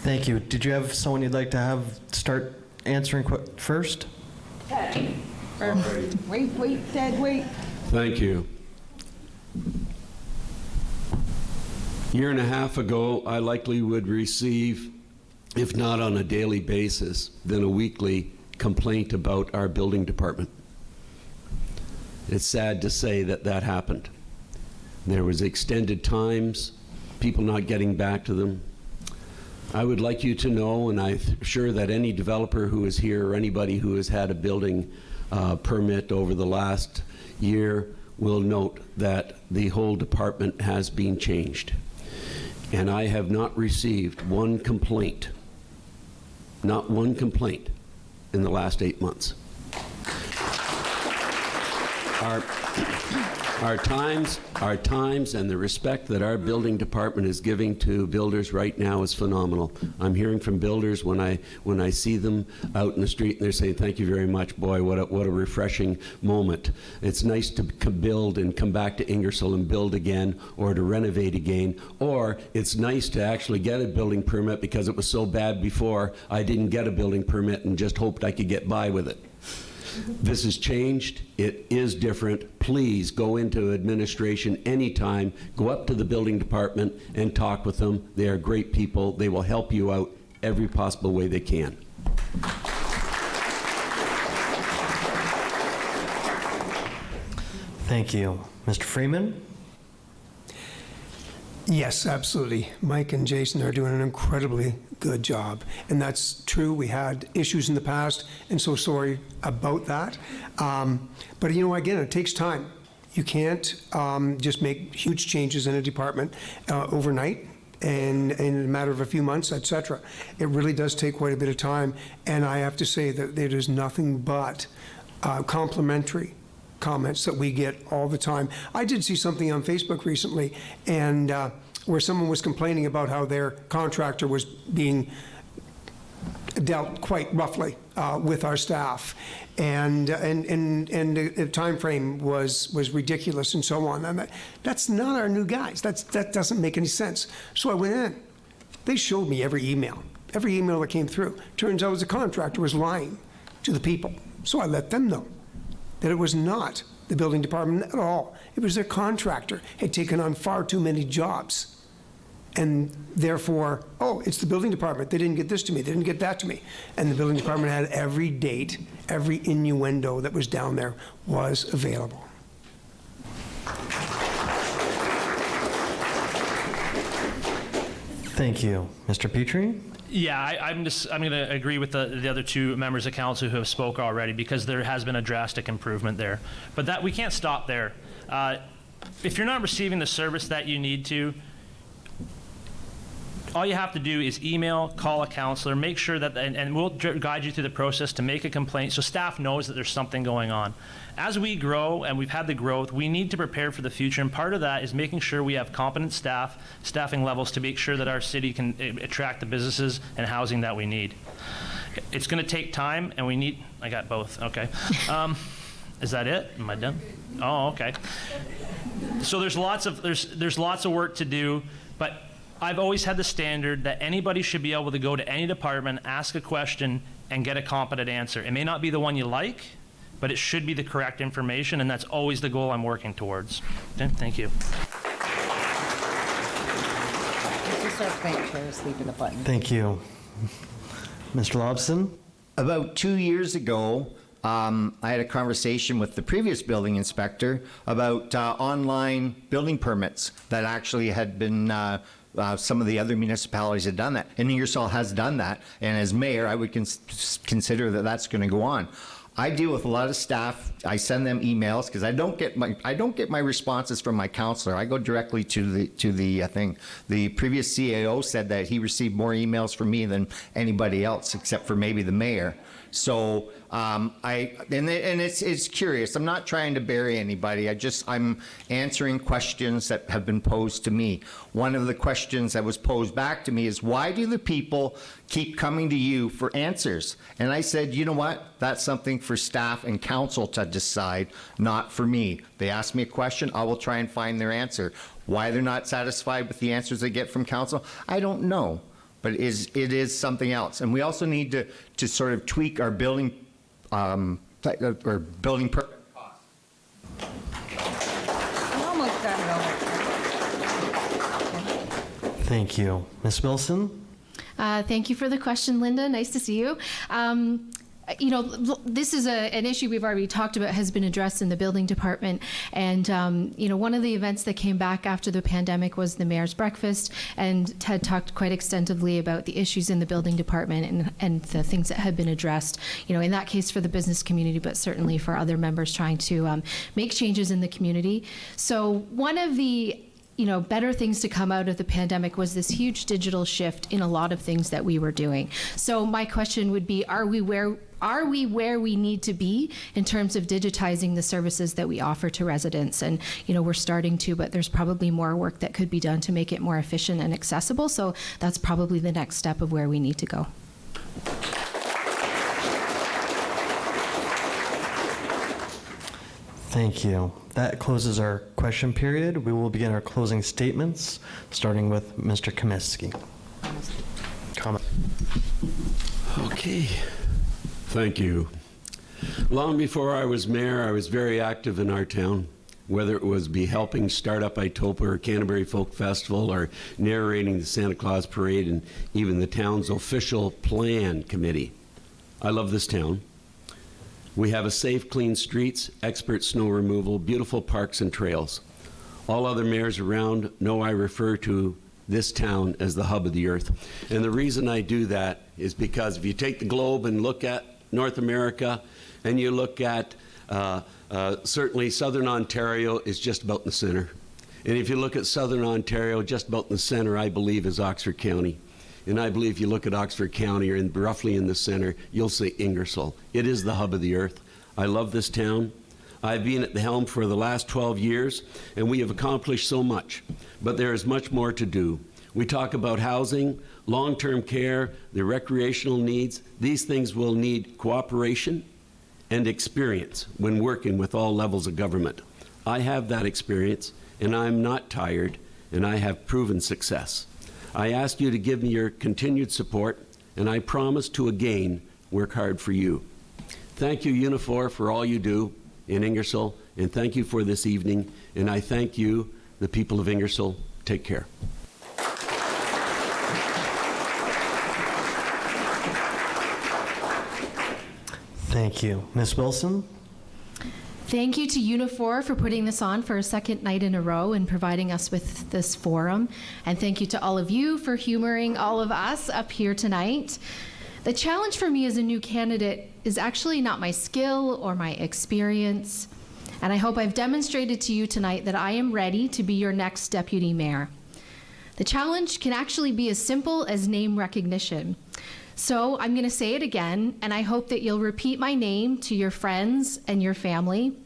Thank you. Did you have someone you'd like to have start answering first? Ted. Wait, Ted, wait. Thank you. A year and a half ago, I likely would receive, if not on a daily basis, then a weekly complaint about our building department. It's sad to say that that happened. There was extended times, people not getting back to them. I would like you to know, and I'm sure that any developer who is here or anybody who has had a building permit over the last year will note that the whole department has been changed. And I have not received one complaint, not one complaint in the last 8 months. Our times and the respect that our building department is giving to builders right now is phenomenal. I'm hearing from builders when I see them out in the street, and they're saying, "Thank you very much, boy, what a refreshing moment." It's nice to build and come back to Ingersoll and build again, or to renovate again, or it's nice to actually get a building permit because it was so bad before I didn't get a building permit and just hoped I could get by with it. This has changed. It is different. Please go into administration anytime. Go up to the building department and talk with them. They are great people. They will help you out every possible way they can. Thank you. Mr. Freeman? Yes, absolutely. Mike and Jason are doing an incredibly good job. And that's true. We had issues in the past, and so sorry about that. But, you know, again, it takes time. You can't just make huge changes in a department overnight and in a matter of a few months, et cetera. It really does take quite a bit of time. And I have to say that it is nothing but complimentary comments that we get all the time. I did see something on Facebook recently, and where someone was complaining about how their contractor was being dealt quite roughly with our staff, and the time frame was ridiculous and so on. And that's not our new guys. That doesn't make any sense. So I went in. They showed me every email that came through. Turns out the contractor was lying to the people. So I let them know that it was not the building department at all. It was their contractor had taken on far too many jobs. And therefore, oh, it's the building department. They didn't get this to me. They didn't get that to me. And the building department had every date, every innuendo that was down there was available. Thank you. Mr. Petrie? Yeah, I'm going to agree with the other two members of council who have spoke already, because there has been a drastic improvement there. But that we can't stop there. If you're not receiving the service that you need to, all you have to do is email, call a counselor, make sure that, and we'll guide you through the process to make a complaint so staff knows that there's something going on. As we grow, and we've had the growth, we need to prepare for the future, and part of that is making sure we have competent staffing levels to make sure that our city can attract the businesses and housing that we need. It's going to take time, and we need, I got both, okay. Is that it? Am I done? Oh, okay. So there's lots of work to do, but I've always had the standard that anybody should be able to go to any department, ask a question, and get a competent answer. It may not be the one you like, but it should be the correct information, and that's always the goal I'm working towards. Okay, thank you. Thank you. Mr. Lobson? About 2 years ago, I had a conversation with the previous building inspector about online building permits that actually had been some of the other municipalities had done that, and Ingersoll has done that. And as mayor, I would consider that that's going to go on. I deal with a lot of staff. I send them emails because I don't get my responses from my counselor. I go directly to the thing. The previous CAO said that he received more emails from me than anybody else, except for maybe the mayor. So it's curious. I'm not trying to bury anybody. I'm answering questions that have been posed to me. One of the questions that was posed back to me is, why do the people keep coming to you for answers? And I said, you know what? That's something for staff and council to decide, not for me. They ask me a question, I will try and find their answer. Why they're not satisfied with the answers they get from council, I don't know. But it is something else. And we also need to sort of tweak our building building permit costs. Almost got it all. Thank you. Ms. Wilson? Thank you for the question, Linda. Nice to see you. This is an issue we've already talked about, has been addressed in the building department. And, one of the events that came back after the pandemic was the mayor's breakfast. And Ted talked quite extensively about the issues in the building department and the things that had been addressed, in that case for the business community, but certainly for other members trying to make changes in the community. So one of the better things to come out of the pandemic was this huge digital shift in a lot of things that we were doing. So my question would be, are we where we need to be in terms of digitizing the services that we offer to residents? And, we're starting to, but there's probably more work that could be done to make it more efficient and accessible. So that's probably the next step of where we need to go. Thank you. That closes our question period. We will begin our closing statements, starting with Mr. Comiskey. Comment. Okay. Thank you. Long before I was mayor, I was very active in our town, whether it was helping start up Itopa or Canterbury Folk Festival, or narrating the Santa Claus Parade, and even the town's official plan committee. I love this town. We have a safe, clean streets, expert snow removal, beautiful parks and trails. All other mayors around know I refer to this town as the hub of the earth. And the reason I do that is because if you take the globe and look at North America, and you look at certainly Southern Ontario is just about in the center. And if you look at Southern Ontario, just about in the center, I believe, is Oxford County. And I believe if you look at Oxford County, or roughly in the center, you'll say Ingersoll. It is the hub of the earth. I love this town. I've been at the helm for the last 12 years, and we have accomplished so much. But there is much more to do. We talk about housing, long-term care, the recreational needs. These things will need cooperation and experience when working with all levels of government. I have that experience, and I'm not tired, and I have proven success. I ask you to give me your continued support, and I promise to again work hard for you. Thank you, Unifor, for all you do in Ingersoll, and thank you for this evening, and I thank you, the people of Ingersoll. Take care. Thank you. Ms. Wilson? Thank you to Unifor for putting this on for a second night in a row and providing us with this forum. And thank you to all of you for humoring all of us up here tonight. The challenge for me as a new candidate is actually not my skill or my experience. And I hope I've demonstrated to you tonight that I am ready to be your next deputy mayor. The challenge can actually be as simple as name recognition. So I'm going to say it again, and I hope that you'll repeat my name to your friends and your family.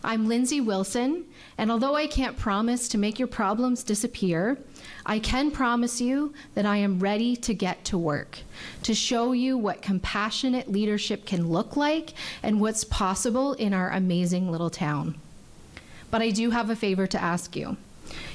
I'm Lindsay Wilson, and although I can't promise to make your problems disappear, I can promise you that I am ready to get to work, to show you what compassionate leadership can look like and what's possible in our amazing little town. But I do have a favor to ask you.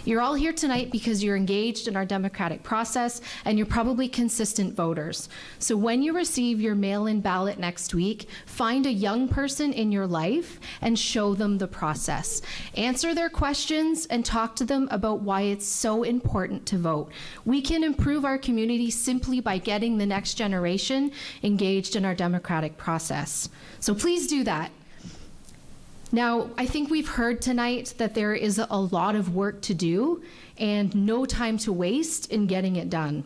You're all here tonight because you're engaged in our democratic process and you're probably consistent voters. So when you receive your mail-in ballot next week, find a young person in your life and show them the process. Answer their questions and talk to them about why it's so important to vote. We can improve our community simply by getting the next generation engaged in our democratic process. So please do that. Now, I think we've heard tonight that there is a lot of work to do and no time to waste in getting it done.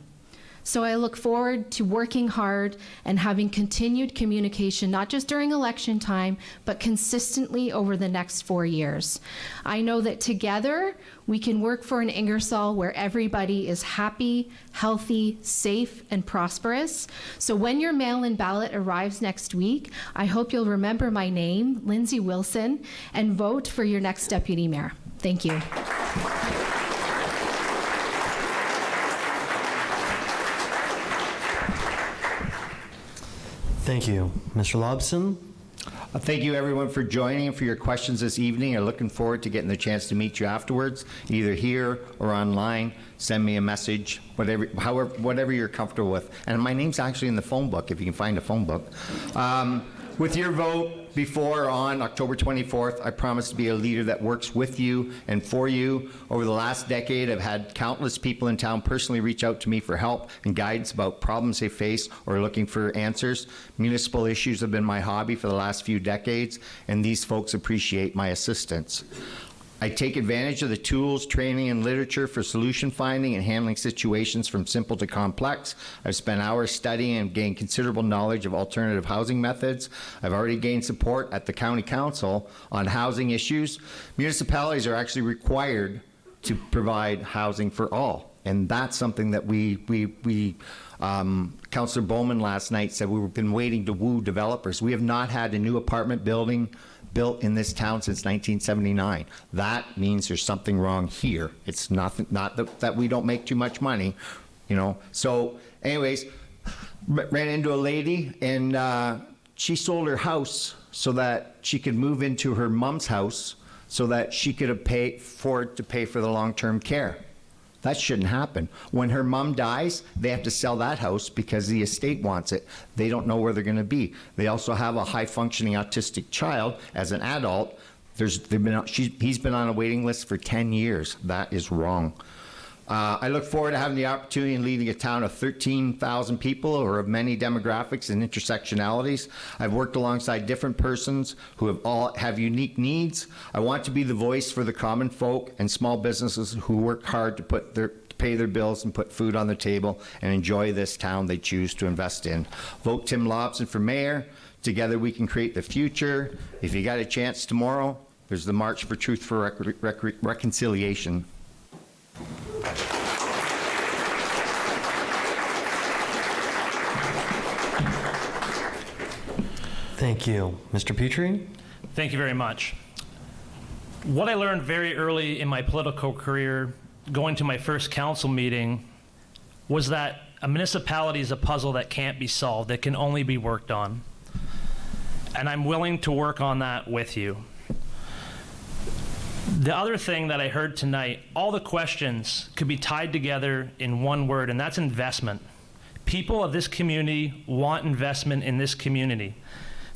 So I look forward to working hard and having continued communication, not just during election time, but consistently over the next 4 years. I know that together we can work for an Ingersoll where everybody is happy, healthy, safe, and prosperous. So when your mail-in ballot arrives next week, I hope you'll remember my name, Lindsay Wilson, and vote for your next deputy mayor. Thank you. Thank you. Mr. Lobson? Thank you, everyone, for joining and for your questions this evening. I'm looking forward to getting the chance to meet you afterwards, either here or online. Send me a message, whatever you're comfortable with. And my name's actually in the phone book, if you can find a phone book. With your vote before or on October 24th, I promise to be a leader that works with you and for you. Over the last decade, I've had countless people in town personally reach out to me for help and guidance about problems they face or looking for answers. Municipal issues have been my hobby for the last few decades, and these folks appreciate my assistance. I take advantage of the tools, training, and literature for solution finding and handling situations from simple to complex. I've spent hours studying and gained considerable knowledge of alternative housing methods. I've already gained support at the County Council on housing issues. Municipalities are actually required to provide housing for all. And that's something that Councillor Bowman last night said we've been waiting to woo developers. We have not had a new apartment building built in this town since 1979. That means there's something wrong here. It's not that we don't make too much money, you know. So anyways, ran into a lady and she sold her house so that she could move into her mom's house so that she could afford to pay for the long-term care. That shouldn't happen. When her mom dies, they have to sell that house because the estate wants it. They don't know where they're going to be. They also have a high-functioning autistic child as an adult. He's been on a waiting list for 10 years. That is wrong. I look forward to having the opportunity in leading a town of 13,000 people who are of many demographics and intersectionalities. I've worked alongside different persons who have unique needs. I want to be the voice for the common folk and small businesses who work hard to pay their bills and put food on the table and enjoy this town they choose to invest in. Vote Tim Lobson for mayor. Together we can create the future. If you got a chance tomorrow, there's the March for Truth for Reconciliation. Thank you. Mr. Petrie? Thank you very much. What I learned very early in my political career, going to my first council meeting, was that a municipality is a puzzle that can't be solved. It can only be worked on. And I'm willing to work on that with you. The other thing that I heard tonight, all the questions could be tied together in one word, and that's investment. People of this community want investment in this community.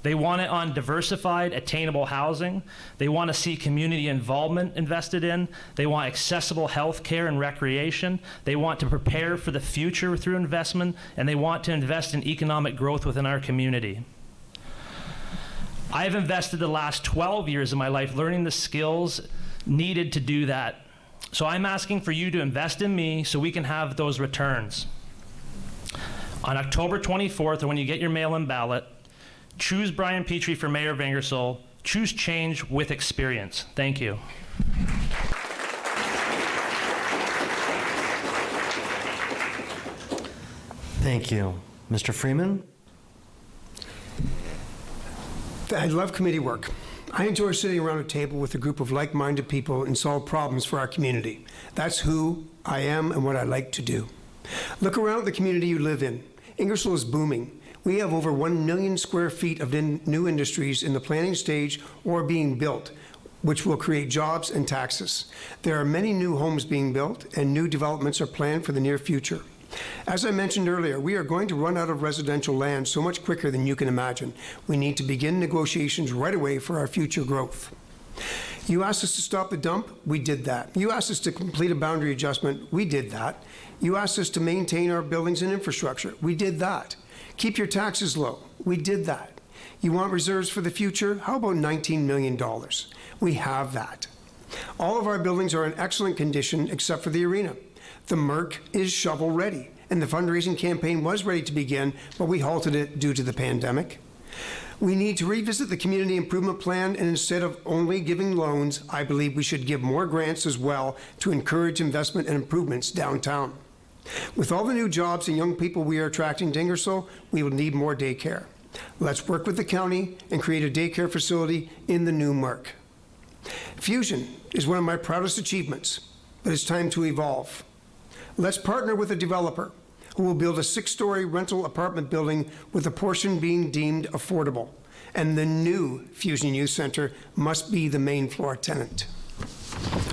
They want it on diversified, attainable housing. They want to see community involvement invested in. They want accessible health care and recreation. They want to prepare for the future through investment, and they want to invest in economic growth within our community. I've invested the last 12 years of my life learning the skills needed to do that. So I'm asking for you to invest in me so we can have those returns. On October 24th, or when you get your mail-in ballot, choose Brian Petrie for Mayor of Ingersoll. Choose change with experience. Thank you. Thank you. Mr. Freeman? I love committee work. I enjoy sitting around a table with a group of like-minded people and solve problems for our community. That's who I am and what I like to do. Look around at the community you live in. Ingersoll is booming. We have over 1 million square feet of new industries in the planning stage or being built, which will create jobs and taxes. There are many new homes being built, and new developments are planned for the near future. As I mentioned earlier, we are going to run out of residential land so much quicker than you can imagine. We need to begin negotiations right away for our future growth. You asked us to stop the dump, we did that. You asked us to complete a boundary adjustment, we did that. You asked us to maintain our buildings and infrastructure, we did that. Keep your taxes low, we did that. You want reserves for the future? How about $19 million? We have that. All of our buildings are in excellent condition except for the arena. The MERC is shovel ready, and the fundraising campaign was ready to begin, but we halted it due to the pandemic. We need to revisit the community improvement plan, and instead of only giving loans, I believe we should give more grants as well to encourage investment and improvements downtown. With all the new jobs and young people we are attracting to Ingersoll, we will need more daycare. Let's work with the county and create a daycare facility in the new MERC. Fusion is one of my proudest achievements, but it's time to evolve. Let's partner with a developer who will build a 6-story rental apartment building with a portion being deemed affordable. And the new Fusion Youth Center must be the main floor tenant.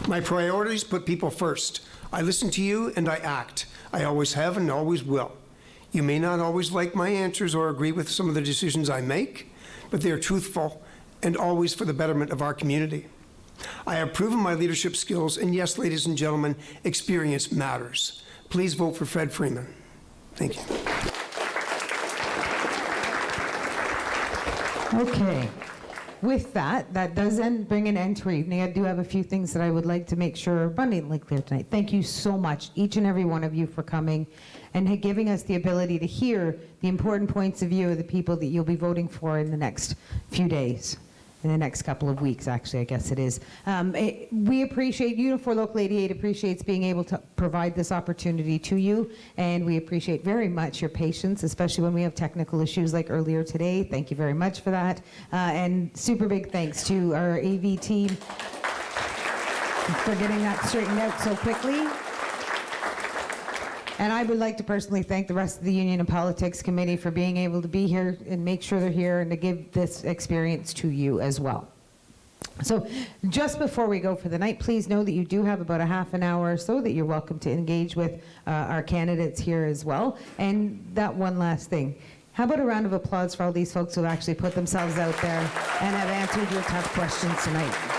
My priorities put people first. I listen to you and I act. I always have and always will. You may not always like my answers or agree with some of the decisions I make, but they are truthful and always for the betterment of our community. I have proven my leadership skills, and yes, ladies and gentlemen, experience matters. Please vote for Fred Freeman. Thank you. Okay. With that, that does bring an end to our evening. I do have a few things that I would like to make sure are abundantly clear tonight. Thank you so much, each and every one of you, for coming and giving us the ability to hear the important points of view of the people that you'll be voting for in the next few days. In the next couple of weeks, actually, I guess it is. We appreciate, Unifor Local 88 appreciates being able to provide this opportunity to you, and we appreciate very much your patience, especially when we have technical issues like earlier today. Thank you very much for that. And super big thanks to our AV team for getting that straightened out so quickly. And I would like to personally thank the rest of the Union and Politics Committee for being able to be here and make sure they're here and to give this experience to you as well. So just before we go for the night, please know that you do have about a half an hour or so that you're welcome to engage with our candidates here as well. And that one last thing. How about a round of applause for all these folks who actually put themselves out there and have answered your tough questions tonight?